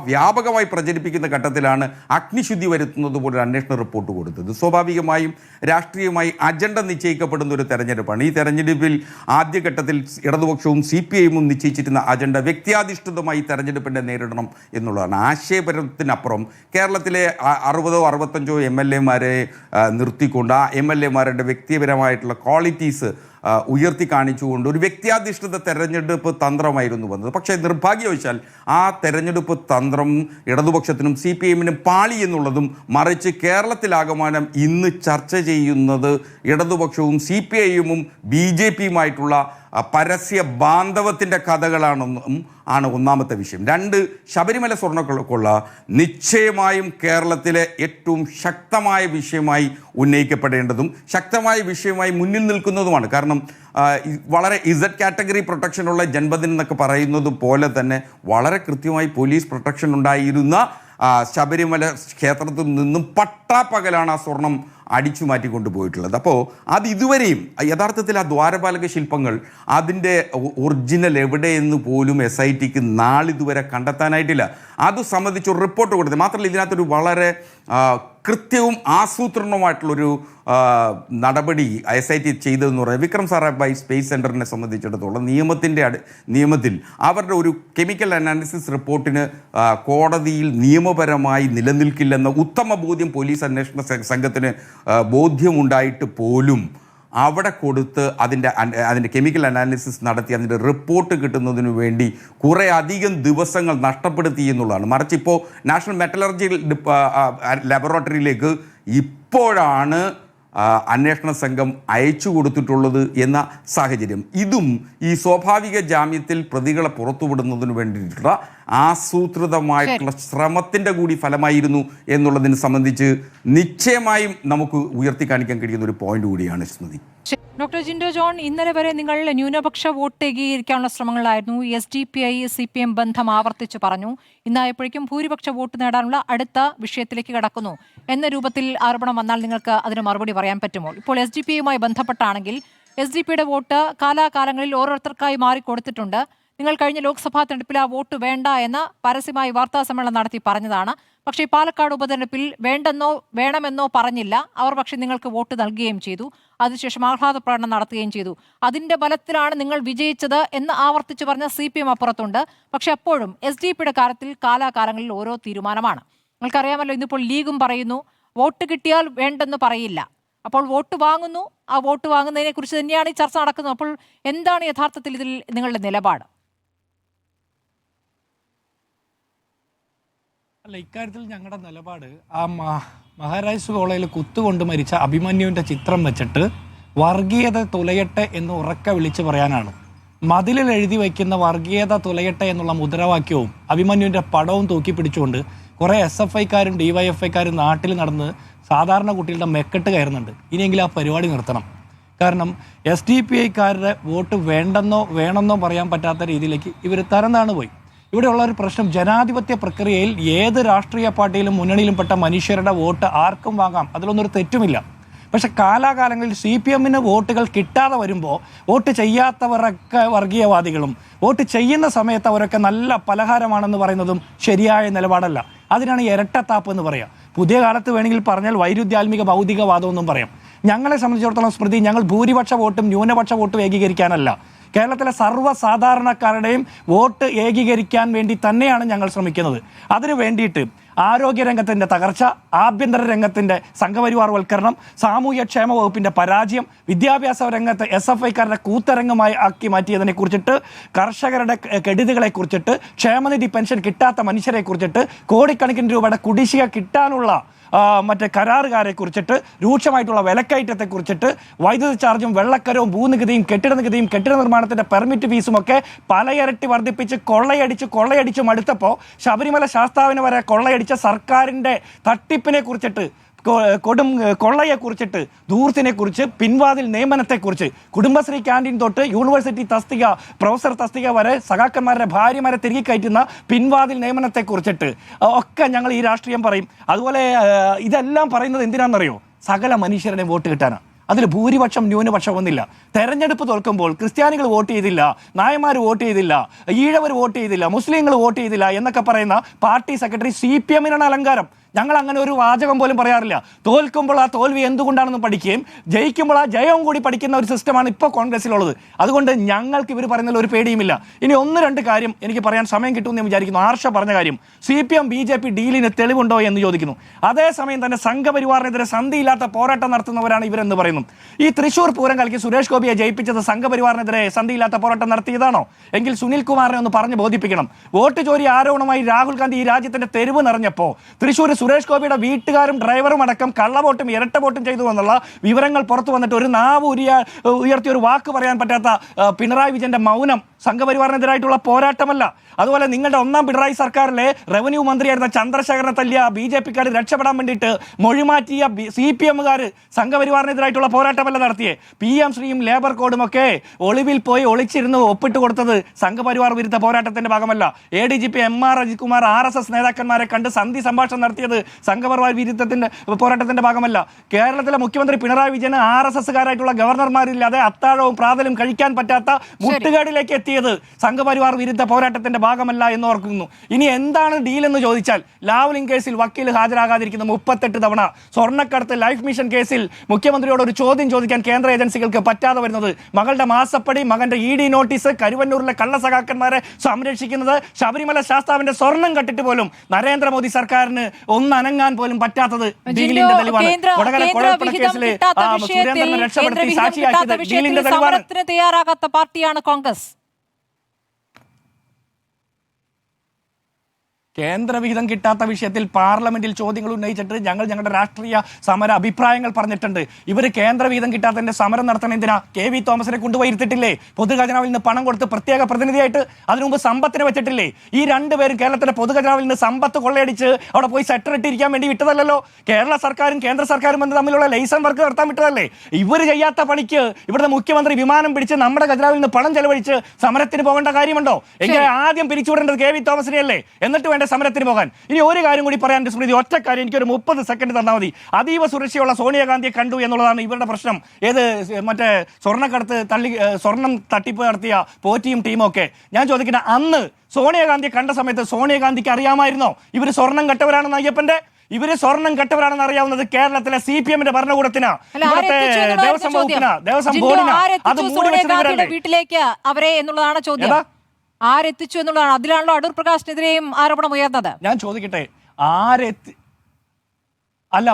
വ്യാപകമായി പ്രചരിപ്പിക്കുന്ന ഘട്ടത്തിലാണ് അഗ്നിശുദ്ധി വരുത്തുന്നത് പോലെ അന്വേഷണ റിപ്പോർട്ട് കൊടുത്തത്. സ്വാഭാവികമായും രാഷ്ട്രീയമായി അജണ്ട നിശ്ചയിക്കപ്പെടുന്ന ഒരു തെരഞ്ഞെടുപ്പാണ്. ഈ തെരഞ്ഞെടുപ്പിൽ ആദ്യഘട്ടത്തിൽ ഇടതുപക്ഷവും CPIയും നിശ്ചയിച്ചിരുന്ന അജണ്ട വ്യക്തിയാധിഷ്ഠിതമായി തെരഞ്ഞെടുപ്പിനെ നേരിടണം എന്നുള്ളതാണ്. ആശയപരത്തിനപ്പുറം കേരളത്തിലെ 60ഓ 65ഓ MLAമാരെ നിർത്തിക്കൊണ്ട് ആ MLAമാരുടെ വ്യക്തിപരമായിട്ടുള്ള ക്വാളിറ്റീസ് ഉയർത്തി കാണിച്ചുകൊണ്ട് ഒരു വ്യക്തിയാധിഷ്ഠിത തെരഞ്ഞെടുപ്പ് തന്ത്രമായിരുന്നു വന്നത്. പക്ഷേ നിർഭാഗ്യവശാൽ ആ തെരഞ്ഞെടുപ്പ് തന്ത്രം ഇടതുപക്ഷത്തിനും CPIനും പാളി എന്നുള്ളതും മറിച്ച് കേരളത്തിലാകമാനം ഇന്ന് ചർച്ച ചെയ്യുന്നത് ഇടതുപക്ഷവും CPIയും BJPയുമായിട്ടുള്ള പരസ്യ ബാന്ധവത്തിൻ്റെ കഥകളാണെന്നും ആണ് ഒന്നാമത്തെ വിഷയം. 2, ശബരിമല സ്വർണ്ണക്കൊള്ള നിശ്ചയമായും കേരളത്തിലെ ഏറ്റവും ശക്തമായ വിഷയമായി ഉന്നയിക്കപ്പെടേണ്ടതും ശക്തമായ വിഷയമായി മുന്നിൽ നിൽക്കുന്നതുമാണ്. കാരണം വളരെ ഇസഡ് കാറ്റഗറി പ്രൊട്ടക്ഷനുള്ള ജൻപദിൻ എന്നൊക്കെ പറയുന്നത് പോലെ തന്നെ വളരെ കൃത്യമായി പോലീസ് പ്രൊട്ടക്ഷൻ ഉണ്ടായിരുന്ന ശബരിമല ക്ഷേത്രത്തിൽ നിന്നും പട്ടാപ്പകലാണ് ആ സ്വർണം അടിച്ചു മാറ്റി കൊണ്ടുപോയിട്ടുള്ളത്. അപ്പോൾ അത് ഇതുവരെയും യഥാർത്ഥത്തിൽ ആ ദ്വാരപാലക ശില്പങ്ങൾ അതിൻ്റെ ഒറിജിനൽ എവിടെയെന്ന് പോലും SITക്ക് നാളിതുവരെ കണ്ടെത്താനായിട്ടില്ല. അത് സംബന്ധിച്ച് ഒരു റിപ്പോർട്ട് കൊടുത്തത് മാത്രമല്ല ഇതിനകത്തൊരു വളരെ കൃത്യവും ആസൂത്രണവുമായിട്ടുള്ളൊരു നടപടി SIT ചെയ്തതെന്ന് പറയുന്നത് വിക്രം സാരാഭായ് സ്പേസ് സെൻറ്ററിനെ സംബന്ധിച്ചിടത്തോളം നിയമത്തിൽ അവരുടെ ഒരു കെമിക്കൽ അനാലിസിസ് റിപ്പോർട്ടിന് കോടതിയിൽ നിയമപരമായി നിലനിൽക്കില്ലെന്ന ഉത്തമ ബോധ്യം പോലീസ് അന്വേഷണ സംഘത്തിന് ബോധ്യമുണ്ടായിട്ട് പോലും അവിടെ കൊടുത്ത് അതിൻ്റെ കെമിക്കൽ അനാലിസിസ് നടത്തി അതിൻ്റെ റിപ്പോർട്ട് കിട്ടുന്നതിന് വേണ്ടി കുറേ അധികം ദിവസങ്ങൾ നഷ്ടപ്പെടുത്തി എന്നുള്ളതാണ്. മറിച്ച് ഇപ്പോൾ നാഷണൽ മെറ്റലർജി ലബോറട്ടറിയിലേക്ക് ഇപ്പോഴാണ് അന്വേഷണ സംഘം അയച്ചു കൊടുത്തിട്ടുള്ളത് എന്ന സാഹചര്യം. ഇതും ഈ സ്വാഭാവിക ജാമ്യത്തിൽ പ്രതികളെ പുറത്തുവിടുന്നതിന് വേണ്ടിയിട്ടുള്ള ആസൂത്രിതമായിട്ടുള്ള ശ്രമത്തിൻ്റെ കൂടി ഫലമായിരുന്നു എന്നുള്ളതിനെ സംബന്ധിച്ച് നിശ്ചയമായും നമുക്ക് ഉയർത്തി കാണിക്കാൻ കഴിയുന്ന ഒരു പോയിന്റ് കൂടിയാണ് സ്മൃതി. ഡോക്ടർ ജിൻഡോ ജോൺ, ഇന്നലെ വരെ നിങ്ങൾ ന്യൂനപക്ഷ വോട്ട് ഏകീകരിക്കാനുള്ള ശ്രമങ്ങളായിരുന്നു. SDPI CPM ബന്ധം ആവർത്തിച്ച് പറഞ്ഞു. ഇന്നായപ്പോഴേക്കും ഭൂരിപക്ഷ വോട്ട് നേടാനുള്ള അടുത്ത വിഷയത്തിലേക്ക് കടക്കുന്നു എന്ന രൂപത്തിൽ ആരോപണം വന്നാൽ നിങ്ങൾക്ക് അതിന് മറുപടി പറയാൻ പറ്റുമോ? ഇപ്പോൾ SDPIയുമായി ബന്ധപ്പെട്ടാണെങ്കിൽ SDPയുടെ വോട്ട് കാലാകാലങ്ങളിൽ ഓരോരുത്തർക്കായി മാറിക്കൊടുത്തിട്ടുണ്ട്. നിങ്ങൾ കഴിഞ്ഞ ലോക്സഭാ തെരഞ്ഞെടുപ്പിൽ ആ വോട്ട് വേണ്ട എന്ന് പരസ്യമായി വാർത്താ സമ്മേളനം നടത്തി പറഞ്ഞതാണ്. പക്ഷേ പാലക്കാട് ഉപതെരഞ്ഞെടുപ്പിൽ വേണമെന്നോ പറഞ്ഞില്ല. അവർ പക്ഷേ നിങ്ങൾക്ക് വോട്ട് നൽകുകയും ചെയ്തു. അതിനുശേഷം ആഹ്ലാദ പ്രകടനം നടത്തുകയും ചെയ്തു. അതിന്റെ ബലത്തിലാണ് നിങ്ങൾ വിജയിച്ചത് എന്ന് ആവർത്തിച്ച് പറഞ്ഞ CPM അപ്പുറത്തുണ്ട്. പക്ഷെ അപ്പോഴും SDP കാര്യത്തിൽ കാലാകാലങ്ങളിൽ ഓരോ തീരുമാനമാണ്. നിങ്ങൾക്കറിയാമല്ലോ, ഇന്നിപ്പോൾ ലീഗും പറയുന്നു വോട്ട് കിട്ടിയാൽ വേണ്ടെന്ന് പറയില്ല. അപ്പോൾ വോട്ട് വാങ്ങുന്നു. ആ വോട്ട് വാങ്ങുന്നതിനെ കുറിച്ച് തന്നെയാണ് ഈ ചർച്ച നടക്കുന്നത്. അപ്പോൾ എന്താണ് യഥാർത്ഥത്തിൽ ഇതിൽ നിങ്ങളുടെ നിലപാട്? അല്ല, ഇക്കാര്യത്തിൽ ഞങ്ങളുടെ നിലപാട് ആ മഹാരാജാസ് കോളേജിൽ കുത്തുകൊണ്ട് മരിച്ച അഭിമന്യുവിൻ്റെ ചിത്രം വെച്ചിട്ട് വർഗീയത തുലയട്ടെ എന്ന് ഉറക്കെ വിളിച്ചു പറയാനാണ്. മതിലിൽ എഴുതി വയ്ക്കുന്ന വർഗീയത തുലയട്ടെ എന്നുള്ള മുദ്രാവാക്യവും അഭിമന്യുവിൻ്റെ പടവും തൂക്കി പിടിച്ചുകൊണ്ട് കുറേ SFIക്കാരും DYFIക്കാരും നാട്ടിൽ നടന്ന് സാധാരണ കുട്ടികളുടെ മെക്കെട്ട് കയറുന്നുണ്ട്. ഇനിയെങ്കിലും ആ പരിപാടി നിർത്തണം. കാരണം SDPIക്കാരുടെ വോട്ട് വേണമെന്നോ പറയാൻ പറ്റാത്ത രീതിയിലേക്ക് ഇവർ തരംതാണു പോയി. ഇവിടെയുള്ള ഒരു പ്രശ്നം, ജനാധിപത്യ പ്രക്രിയയിൽ ഏത് രാഷ്ട്രീയ പാർട്ടിയിലും മുന്നണിയിലും പെട്ട മനുഷ്യരുടെ വോട്ട് ആർക്കും വാങ്ങാം, അതിലൊന്നൊരു തെറ്റുമില്ല. പക്ഷെ കാലാകാലങ്ങളിൽ CPMന് വോട്ടുകൾ കിട്ടാതെ വരുമ്പോൾ വോട്ട് ചെയ്യാത്തവരൊക്കെ വർഗീയവാദികളും വോട്ട് ചെയ്യുന്ന സമയത്ത് അവരൊക്കെ നല്ല പലഹാരമാണെന്ന് പറയുന്നതും ശരിയായ നിലപാടല്ല. അതിനാണ് ഇരട്ടത്താപ്പ് എന്ന് പറയാം. പുതിയ കാലത്ത് വേണമെങ്കിൽ പറഞ്ഞാൽ വൈരുദ്ധ്യാത്മിക ഭൗതികവാദം എന്നും പറയാം. ഞങ്ങളെ സംബന്ധിച്ചിടത്തോളം സ്മൃതി, ഞങ്ങൾ ഭൂരിപക്ഷ വോട്ടും ന്യൂനപക്ഷ വോട്ടും ഏകീകരിക്കാനല്ല, കേരളത്തിലെ സർവ്വസാധാരണക്കാരുടെയും വോട്ട് ഏകീകരിക്കാൻ വേണ്ടി തന്നെയാണ് ഞങ്ങൾ ശ്രമിക്കുന്നത്. അതിനു വേണ്ടിയിട്ട് ആരോഗ്യരംഗത്തിൻ്റെ തകർച്ച, ആഭ്യന്തര രംഗത്തിൻ്റെ സംഘപരിവാർവൽക്കരണം, സാമൂഹ്യക്ഷേമ വകുപ്പിൻ്റെ പരാജയം, വിദ്യാഭ്യാസ രംഗത്ത് SFIക്കാരുടെ കൂത്തരങ്ങമായി ആക്കി മാറ്റിയതിനെ കുറിച്ചിട്ട്, കർഷകരുടെ കെടുതികളെ കുറിച്ചിട്ട്, ക്ഷേമനിധി പെൻഷൻ കിട്ടാത്ത മനുഷ്യരെ കുറിച്ചിട്ട്, കോടിക്കണക്കിന് രൂപയുടെ കുടിശ്ശിക കിട്ടാനുള്ള മറ്റേ കരാറുകാരെ കുറിച്ചിട്ട്, രൂക്ഷമായിട്ടുള്ള വിലക്കയറ്റത്തെ കുറിച്ചിട്ട്, വൈദ്യുതി ചാർജും വെള്ളക്കരവും ഭൂനികുതിയും കെട്ടിട നികുതിയും കെട്ടിട നിർമ്മാണത്തിൻ്റെ പെർമിറ്റ് ഫീസും ഒക്കെ പലയിരട്ടി വർദ്ധിപ്പിച്ച് കൊള്ളയടിച്ച് മടുത്തപ്പോൾ ശബരിമല ശാസ്താവിന് വരെ കൊള്ളയടിച്ച സർക്കാരിൻ്റെ തട്ടിപ്പിനെ കുറിച്ചിട്ട്, കൊടും കൊള്ളയെക്കുറിച്ചിട്ട്, ധൂർത്തിനെ കുറിച്ച്, പിൻവാതിൽ നിയമനത്തെക്കുറിച്ച്, കുടുംബശ്രീ ക്യാൻറ്റീൻ തൊട്ട് യൂണിവേഴ്സിറ്റി തസ്തിക, പ്രൊഫസർ തസ്തിക വരെ, സഖാക്കന്മാരുടെ ഭാര്യമാരെ തിരികെ കയറ്റുന്ന പിൻവാതിൽ നിയമനത്തെക്കുറിച്ചിട്ട് ഒക്കെ ഞങ്ങൾ ഈ രാഷ്ട്രീയം പറയും. അതുപോലെ ഇതെല്ലാം പറയുന്നത് എന്തിനാണെന്നറിയോ? സകല മനുഷ്യരുടെയും വോട്ട് കിട്ടാനാണ്. അതിൽ ഭൂരിപക്ഷം ന്യൂനപക്ഷം ഒന്നില്ല. തെരഞ്ഞെടുപ്പ് തോൽക്കുമ്പോൾ ക്രിസ്ത്യാനികൾ വോട്ട് ചെയ്തില്ല, നായന്മാർ വോട്ട് ചെയ്തില്ല, ഈഴവർ വോട്ട് ചെയ്തില്ല, മുസ്ലിങ്ങൾ വോട്ട് ചെയ്തില്ല എന്നൊക്കെ പറയുന്ന പാർട്ടി സെക്രട്ടറി CPMനാണ് അലങ്കാരം. ഞങ്ങൾ അങ്ങനെ ഒരു വാചകം പോലും പറയാറില്ല. തോൽക്കുമ്പോൾ ആ തോൽവി എന്തുകൊണ്ടാണെന്ന് പഠിക്കുകയും ജയിക്കുമ്പോൾ ആ ജയവും കൂടി പഠിക്കുന്ന ഒരു സിസ്റ്റമാണ് ഇപ്പോൾ കോൺഗ്രസിലുള്ളത്. അതുകൊണ്ട് ഞങ്ങൾക്ക് ഇവർ പറയുന്നതിൽ ഒരു പേടിയുമില്ല. ഇനി 1-2 കാര്യം എനിക്ക് പറയാൻ സമയം കിട്ടുമെന്ന് ഞാൻ വിചാരിക്കുന്നു. ആർഷ പറഞ്ഞ കാര്യം, CPM BJP ഡീലിന് തെളിവുണ്ടോ എന്ന് ചോദിക്കുന്നു. അതേസമയം തന്നെ സംഘപരിവാറിനെതിരെ സന്ധിയില്ലാത്ത പോരാട്ടം നടത്തുന്നവരാണ് ഇവരെന്ന് പറയുന്നു. ഈ തൃശ്ശൂർ പൂരം കളിക്ക് സുരേഷ് ഗോപിയെ ജയിപ്പിച്ചത് സംഘപരിവാറിനെതിരെ സന്ധിയില്ലാത്ത പോരാട്ടം നടത്തിയതാണോ? എങ്കിൽ സുനിൽ കുമാറിനെ ഒന്ന് പറഞ്ഞ് ബോധിപ്പിക്കണം. വോട്ട് ചോരി ആരോപണമായി രാഹുൽ ഗാന്ധി ഈ രാജ്യത്തിന്റെ തെരുവ് നിറഞ്ഞപ്പോൾ തൃശ്ശൂർ സുരേഷ് ഗോപിയുടെ വീട്ടുകാരും ഡ്രൈവറും അടക്കം കള്ളവോട്ടും ഇരട്ട വോട്ടും ചെയ്തു എന്നുള്ള വിവരങ്ങൾ പുറത്തു വന്നിട്ട് ഒരു നാവ് ഉയർത്തിയ ഒരു വാക്ക് പറയാൻ പറ്റാത്ത പിണറായി വിജയന്റെ മൗനം സംഘപരിവാറിനെതിരായിട്ടുള്ള പോരാട്ടമല്ല. അതുപോലെ നിങ്ങളുടെ 1ാം പിണറായി സർക്കാരിലെ റവന്യൂ മന്ത്രിയായിരുന്ന ചന്ദ്രശേഖരനെ തല്ലിയ BJPക്കാർ രക്ഷപ്പെടാൻ വേണ്ടിയിട്ട് മൊഴിമാറ്റിയ CPMകാർ സംഘപരിവാറിനെതിരായിട്ടുള്ള പോരാട്ടമല്ല നടത്തിയേ. PM ശ്രീയും ലേബർ കോഡും ഒക്കെ ഒളിവിൽ പോയി ഒളിച്ചിരുന്ന് ഒപ്പിട്ട് കൊടുത്തത് സംഘപരിവാർ വിരുദ്ധ പോരാട്ടത്തിന്റെ ഭാഗമല്ല. ADGP MR Ajith Kumar RSS നേതാക്കന്മാരെ കണ്ട് സന്ധി സംഭാഷണം നടത്തിയത് സംഘപരിവാർ വിരുദ്ധത്തിന്റെ പോരാട്ടത്തിന്റെ ഭാഗമല്ല. കേരളത്തിലെ മുഖ്യമന്ത്രി പിണറായി വിജയന് RSSകാരായിട്ടുള്ള ഗവർണർമാരില്ലാതെ അത്താഴവും പ്രാതലും കഴിക്കാൻ പറ്റാത്ത മുട്ടുകാടിലേക്ക് എത്തിയത് സംഘപരിവാർ വിരുദ്ധ പോരാട്ടത്തിന്റെ ഭാഗമല്ല എന്ന് ഓർക്കുന്നു. ഇനി എന്താണ് ഡീൽ എന്ന് ചോദിച്ചാൽ, ലാവ്ലിൻ കേസിൽ വക്കീൽ ഹാജരാകാതിരിക്കുന്ന 38 തവണ, സ്വർണ്ണക്കടത്ത് ലൈഫ് മിഷൻ കേസിൽ മുഖ്യമന്ത്രിയോട് ഒരു ചോദ്യം ചോദിക്കാൻ കേന്ദ്ര ഏജൻസികൾക്ക് പറ്റാതെ വരുന്നത്, മകളുടെ മാസപ്പടി, മകന്റെ ED നോട്ടീസ്, കരുവന്നൂരിലെ കള്ളസഖാക്കന്മാരെ സംരക്ഷിക്കുന്നത്, ശബരിമല ശാസ്താവിന്റെ സ്വർണം കട്ടിട്ട് പോലും നരേന്ദ്രമോദി സർക്കാരിന് ഒന്നനങ്ങാൻ പോലും പറ്റാത്തത് ഡീലിന്റെ തെളിവാണ്. കൊടകര കൊലപ്പെടുത്ത കേസിലെ സുരേന്ദ്രനെ രക്ഷപ്പെടുത്തി സാക്ഷിയാക്കിയത് ഡീലിന്റെ തെളിവാണ്. തയ്യാറാകാത്ത പാർട്ടിയാണ് കോൺഗ്രസ്. കേന്ദ്രവിഹിതം കിട്ടാത്ത വിഷയത്തിൽ പാർലമെന്റിൽ ചോദ്യങ്ങൾ ഉന്നയിച്ചിട്ട് ഞങ്ങളുടെ രാഷ്ട്രീയ സമര അഭിപ്രായങ്ങൾ പറഞ്ഞിട്ടുണ്ട്. ഇവർ കേന്ദ്രവിഹിതം കിട്ടാത്തതിന്റെ സമരം നടത്തണം എന്തിനാ? KV തോമസിനെ കൊണ്ടുപോയി ഇരുത്തിട്ടില്ലേ? പൊതുഖജനാവിൽ നിന്ന് പണം കൊടുത്ത് പ്രത്യേക പ്രതിനിധിയായിട്ട്. അതിനു മുമ്പ് സമ്പത്തിനെ വെച്ചിട്ടില്ലേ? ഈ 2 പേരും കേരളത്തിലെ പൊതുഖജനാവിൽ നിന്ന് സമ്പത്ത് കൊള്ളയടിച്ച് അവിടെ പോയി സെറ്ററിട്ടിരിക്കാൻ വേണ്ടി വിട്ടതല്ലോ. കേരള സർക്കാരും കേന്ദ്ര സർക്കാരും തമ്മിലുള്ള ലൈസൺ വർക്ക് നടത്താൻ വിട്ടതല്ലേ? ഇവർ ചെയ്യാത്ത പണിക്ക് ഇവിടുത്തെ മുഖ്യമന്ത്രി വിമാനം പിടിച്ച് നമ്മുടെ ഖജനാവിൽ നിന്ന് പണം ചെലവഴിച്ച് സമരത്തിന് പോകേണ്ട കാര്യമുണ്ടോ? എങ്കിൽ ആദ്യം പിരിച്ചുവിടേണ്ടത് KV തോമസിനെയല്ലേ? എന്നിട്ട് വേണ്ട വേണ്ട സമരത്തിന് പോകാൻ. ഇനി ഒരു കാര്യം കൂടി പറയാൻ സ്മൃതി, ഒറ്റ കാര്യം, എനിക്കൊരു 30 സെക്കൻഡ് തന്നാൽ മതി. അതീവ സുരക്ഷയുള്ള സോണിയാഗാന്ധിയെ കണ്ടു എന്നുള്ളതാണ് ഇവരുടെ പ്രശ്നം. ഏത് മറ്റേ സ്വർണ്ണക്കടത്ത് സ്വർണം തട്ടിപ്പ് നടത്തിയ പോറ്റിയും ടീമും ഒക്കെ. ഞാൻ ചോദിക്കുന്ന, അന്ന് സോണിയാഗാന്ധിയെ കണ്ട സമയത്ത് സോണിയാഗാന്ധിക്ക് അറിയാമായിരുന്നോ ഇവർ സ്വർണം കെട്ടവരാണെന്ന്? അയ്യപ്പന്റെ ഇവര് സ്വർണം കെട്ടവരാണെന്ന് അറിയാവുന്നത് കേരളത്തിലെ CPM-ന്റെ ഭരണകൂടത്തിനാ, ഇവിടുത്തെ ദേവസ്വം വകുപ്പിനാ, ദേവസ്വം ബോർഡിനാ. അത് വീട്ടിലേക്ക് അവരെ എന്നുള്ളതാണ് ചോദ്യം. ആരെത്തിച്ചു എന്നുള്ളതാണ്. അതിലാണല്ലോ അടൂർ പ്രകാശിനെതിരെയും ആരോപണം ഉയർന്നത്. ഞാൻ ചോദിക്കട്ടെ, അല്ല,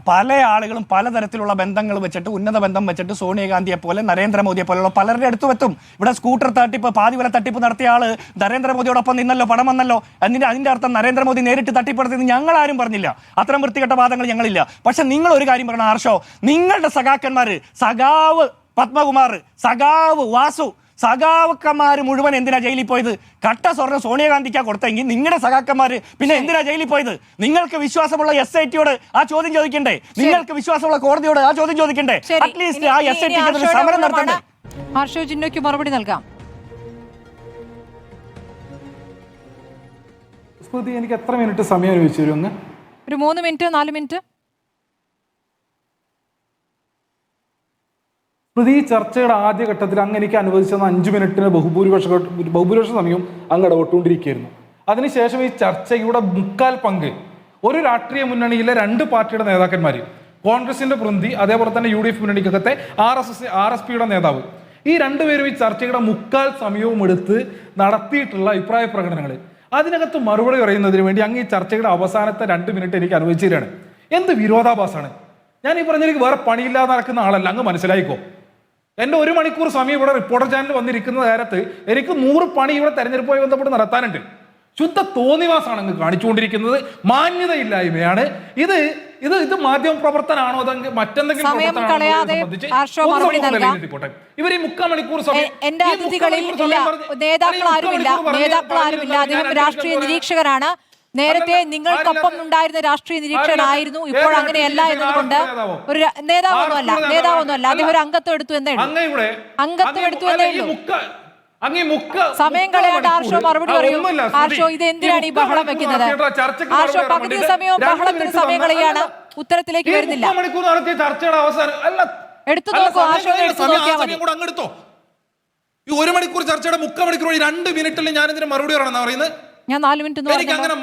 പല ആളുകളും പലതരത്തിലുള്ള ബന്ധങ്ങൾ വെച്ചിട്ട്, ഉന്നത ബന്ധം വെച്ചിട്ട് സോണിയാഗാന്ധിയെ പോലെ നരേന്ദ്രമോദിയെ പോലെയുള്ള പലരുടെ അടുത്ത് എത്തും. ഇവിടെ സ്കൂട്ടർ തട്ടിപ്പ്, പാതിവല തട്ടിപ്പ് നടത്തിയ ആള് നരേന്ദ്രമോദിയോടൊപ്പം നിന്നല്ലോ, പണം വന്നല്ലോ. അതിന്റെ അർത്ഥം നരേന്ദ്രമോദി നേരിട്ട് തട്ടിപ്പെടുത്തിയെന്ന് ഞങ്ങൾ ആരും പറഞ്ഞില്ല. അത്തരം വൃത്തികെട്ട വാദങ്ങൾ ഞങ്ങളില്ല. പക്ഷെ നിങ്ങൾ ഒരു കാര്യം പറയണം ഹർഷോ, നിങ്ങളുടെ സഖാക്കന്മാര്, സഖാവ് പത്മകുമാർ, സഖാവ് വാസു, സഖാക്കന്മാര് മുഴുവൻ എന്തിനാ ജയിലിൽ പോയത്? കട്ട സ്വർണ്ണം സോണിയാഗാന്ധിക്കാ കൊടുത്തെങ്കിൽ നിങ്ങളുടെ സഖാക്കന്മാര് പിന്നെ എന്തിനാ ജയിലിൽ പോയത്? നിങ്ങൾക്ക് വിശ്വാസമുള്ള SIT-യോട് ആ ചോദ്യം ചോദിക്കണ്ടേ? നിങ്ങൾക്ക് വിശ്വാസമുള്ള കോടതിയോട് ആ ചോദ്യം ചോദിക്കണ്ടേ? അറ്റ്ലീസ്റ്റ് ആ SIT-ക്ക് സമരം നടത്തണ്ടേ? ഹർഷോ ജിന്നോയ്ക്ക് മറുപടി നൽകാം. സ്മൃതി, എനിക്ക് എത്ര മിനിറ്റ് സമയം അനുവദിച്ചു തരും? ഒരു 3 മിനിറ്റ് 4 മിനിറ്റ്. സ്മൃതി, ഈ ചർച്ചയുടെ ആദ്യഘട്ടത്തിൽ അങ്ങ് എനിക്ക് അനുവദിച്ചെന്ന 5 മിനിറ്റിന് ബഹുഭൂരിപക്ഷ സമയവും അങ്ങ് ഇടപെട്ടുകൊണ്ടിരിക്കുകയായിരുന്നു. അതിനുശേഷം ഈ ചർച്ചയുടെ 3/4 പങ്ക് ഒരു രാഷ്ട്രീയ മുന്നണിയിലെ 2 പാർട്ടിയുടെ നേതാക്കന്മാർ, കോൺഗ്രസിന്റെ പ്രതിനിധി, അതേപോലെ തന്നെ UDF മുന്നണിക്കകത്തെ RSPയുടെ നേതാവ്, ഈ 2 പേരും ഈ ചർച്ചയുടെ 3/4 സമയവും എടുത്ത് നടത്തിയിട്ടുള്ള അഭിപ്രായ പ്രകടനങ്ങൾ, അതിനകത്ത് മറുപടി പറയുന്നതിന് വേണ്ടി അങ്ങ് ഈ ചർച്ചയുടെ അവസാനത്തെ 2 മിനിറ്റ് എനിക്ക് അനുവദിച്ചു തരികയാണ്. എന്ത് വിരോധാഭാസമാണ്! ഞാൻ ഈ പറഞ്ഞതിലേക്ക് വേറെ പണിയില്ലാതെ നടക്കുന്ന ആളല്ല, അങ്ങ് മനസ്സിലായിക്കോ. എൻ്റെ 1 മണിക്കൂർ സമയം ഇവിടെ റിപ്പോർട്ടർ ചാനൽ വന്നിരിക്കുന്ന നേരത്ത് എനിക്ക് 100 പണി ഇവിടെ തെരഞ്ഞെടുപ്പുമായി ബന്ധപ്പെട്ട് നടത്താനുണ്ട്. ശുദ്ധ തോന്നിവാസാണ് അങ്ങ് കാണിച്ചുകൊണ്ടിരിക്കുന്നത്, മാന്യതയില്ലായ്മയാണ് ഇത്. ഇത് മാധ്യമ പ്രവർത്തനാണോ അതെങ്കിൽ മറ്റെന്തെങ്കിലും ഇവർ ഈ 3/4 മണിക്കൂർ സമയം എന്റെ അതിഥികളിൽ നേതാക്കളാരുമില്ല. അദ്ദേഹം രാഷ്ട്രീയ നിരീക്ഷകരാണ്. നേരത്തെ നിങ്ങൾക്കൊപ്പം ഉണ്ടായിരുന്ന രാഷ്ട്രീയ നിരീക്ഷകനായിരുന്നു. ഇപ്പോൾ അങ്ങനെയല്ല എന്നതുകൊണ്ട് ഒരു നേതാവൊന്നുമല്ല. അദ്ദേഹം ഒരു അംഗത്വം എടുത്തു എന്നേ ഉള്ളൂ. സമയം കളയാണ്ട് ആർഷോ മറുപടി പറയൂ. ആർഷോ, ഇത് എന്തിനാണ് ഈ ബഹളം വെക്കുന്നത്? ആർഷോ പകുതി സമയവും ബഹളത്തിന് സമയം കളയാണ്, ഉത്തരത്തിലേക്ക് വരുന്നില്ല. എടുത്തു നോക്കൂ, ആർഷോ എടുത്തു നോക്കിയാൽ മതി. ഈ 1 മണിക്കൂർ ചർച്ചയുടെ 3/4 മണിക്കൂർ 2 മിനിറ്റിൽ ഞാൻ ഇതിന് മറുപടി പറയണമെന്നാ പറയുന്നത്. ഞാൻ 4 മിനിറ്റ്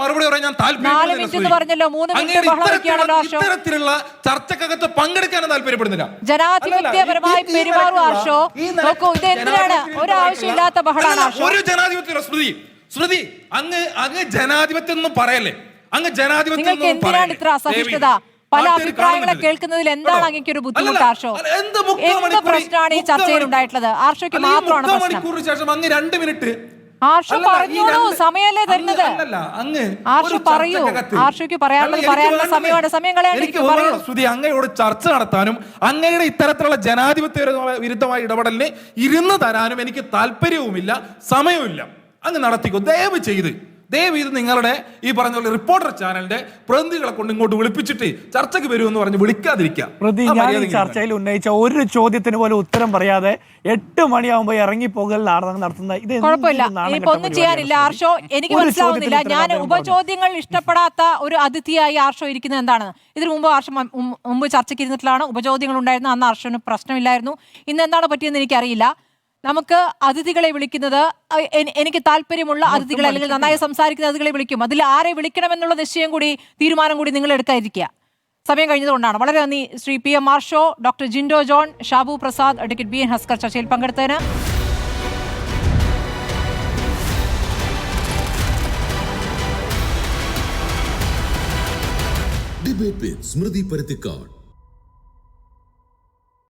മറുപടി പറയാൻ ഞാൻ 4 മിനിറ്റ് പറഞ്ഞല്ലോ. 3 മിനിറ്റ് ബഹളം വെക്കുകയാണല്ലോ. ഇത്തരത്തിലുള്ള ചർച്ചക്കകത്ത് പങ്കെടുക്കാൻ താല്പര്യപ്പെടുന്നില്ല. ജനാധിപത്യപരമായി പെരുമാറും ആർഷോ. നോക്കൂ, ഇത് എന്തിനാണ് ഒരാവശ്യമില്ലാത്ത ബഹളാണ് ആർഷോ. ഒരു ജനാധിപത്യ സ്മൃതി, അങ്ങ് ജനാധിപത്യം ഒന്നും പറയല്ലേ. അങ്ങ് ജനാധിപത്യം നിങ്ങൾക്ക് എന്തിനാണ് ഇത്ര അസഹിഷ്ണുത? പല അഭിപ്രായങ്ങളെ കേൾക്കുന്നതിൽ എന്താണ് അങ്ങേക്ക് ഒരു ബുദ്ധിമുട്ട് ആർഷോ? എന്ത് പ്രശ്നമാണ് ഈ ചർച്ചയിൽ ഉണ്ടായിട്ടുള്ളത്? ആർഷോയ്ക്ക് മാത്രമാണ് പ്രശ്നം. അങ്ങ് 2 മിനിറ്റ് ആർഷോ പറഞ്ഞോളൂ, സമയമല്ലേ തരുന്നത്. ആർഷോ പറയൂ, ആർഷോയ്ക്ക് പറയാനുള്ള സമയമാണ്. സമയം കളയാൻ ശ്രുതി, അങ്ങയോട് ചർച്ച നടത്താനും അങ്ങയുടെ ഇത്തരത്തിലുള്ള ജനാധിപത്യ വിരുദ്ധമായ ഇടപെടലിന് ഇരുന്ന് തരാനും എനിക്ക് താല്പര്യവുമില്ല, സമയവുമില്ല. അങ്ങ് നടത്തിക്കോ, ദയവ് ചെയ്ത് നിങ്ങളുടെ ഈ പറഞ്ഞ റിപ്പോർട്ടർ ചാനലിന്റെ പ്രതിനിധികളെ കൊണ്ട് ഇങ്ങോട്ട് വിളിപ്പിച്ചിട്ട് ചർച്ചയ്ക്ക് വരുമെന്ന് പറഞ്ഞ് വിളിക്കാതിരിക്കുക. ചർച്ചയിൽ ഉന്നയിച്ച ഒരു ചോദ്യത്തിന് പോലും ഉത്തരം പറയാതെ 8 മണിയാകുമ്പോൾ ഇറങ്ങിപ്പോകൽ നാടകം നടത്തുന്ന ഇത് കുഴപ്പമില്ല. ഇപ്പൊ ഒന്നും ചെയ്യാനില്ല ആർഷോ. എനിക്ക് മനസ്സിലാവുന്നില്ല. ഞാൻ ഉപചോദ്യങ്ങൾ ഇഷ്ടപ്പെടാത്ത ഒരു അതിഥിയായി ആർഷോ ഇരിക്കുന്നത് എന്താണ്? ഇതിനു മുമ്പ് മുമ്പ് ചർച്ചയ്ക്ക് ഇരുന്നിട്ടുള്ളതാണ്. ഉപചോദ്യങ്ങൾ ഉണ്ടായിരുന്നു, അന്ന് ആർഷോന് പ്രശ്നമില്ലായിരുന്നു. ഇന്ന് എന്താണ് പറ്റിയെന്ന് എനിക്കറിയില്ല. നമുക്ക് അതിഥികളെ വിളിക്കുന്നത്, എനിക്ക് താല്പര്യമുള്ള അതിഥികളെ അല്ലെങ്കിൽ നന്നായി സംസാരിക്കുന്ന അതിഥികളെ വിളിക്കും. അതിൽ ആരെ വിളിക്കണമെന്നുള്ള നിശ്ചയം കൂടി, തീരുമാനം കൂടി നിങ്ങൾ എടുക്കാതിരിക്കുക. സമയം കഴിഞ്ഞതുകൊണ്ടാണ്. വളരെ നന്ദി Shri PM Arsho, doctor Jinto John, Shabu Prasad, advocate BN Haskar ചർച്ചയിൽ പങ്കെടുത്തതിന്. ഡിബേറ്റ് വിത്ത് സ്മൃതി പരുത്തിക്കാട്.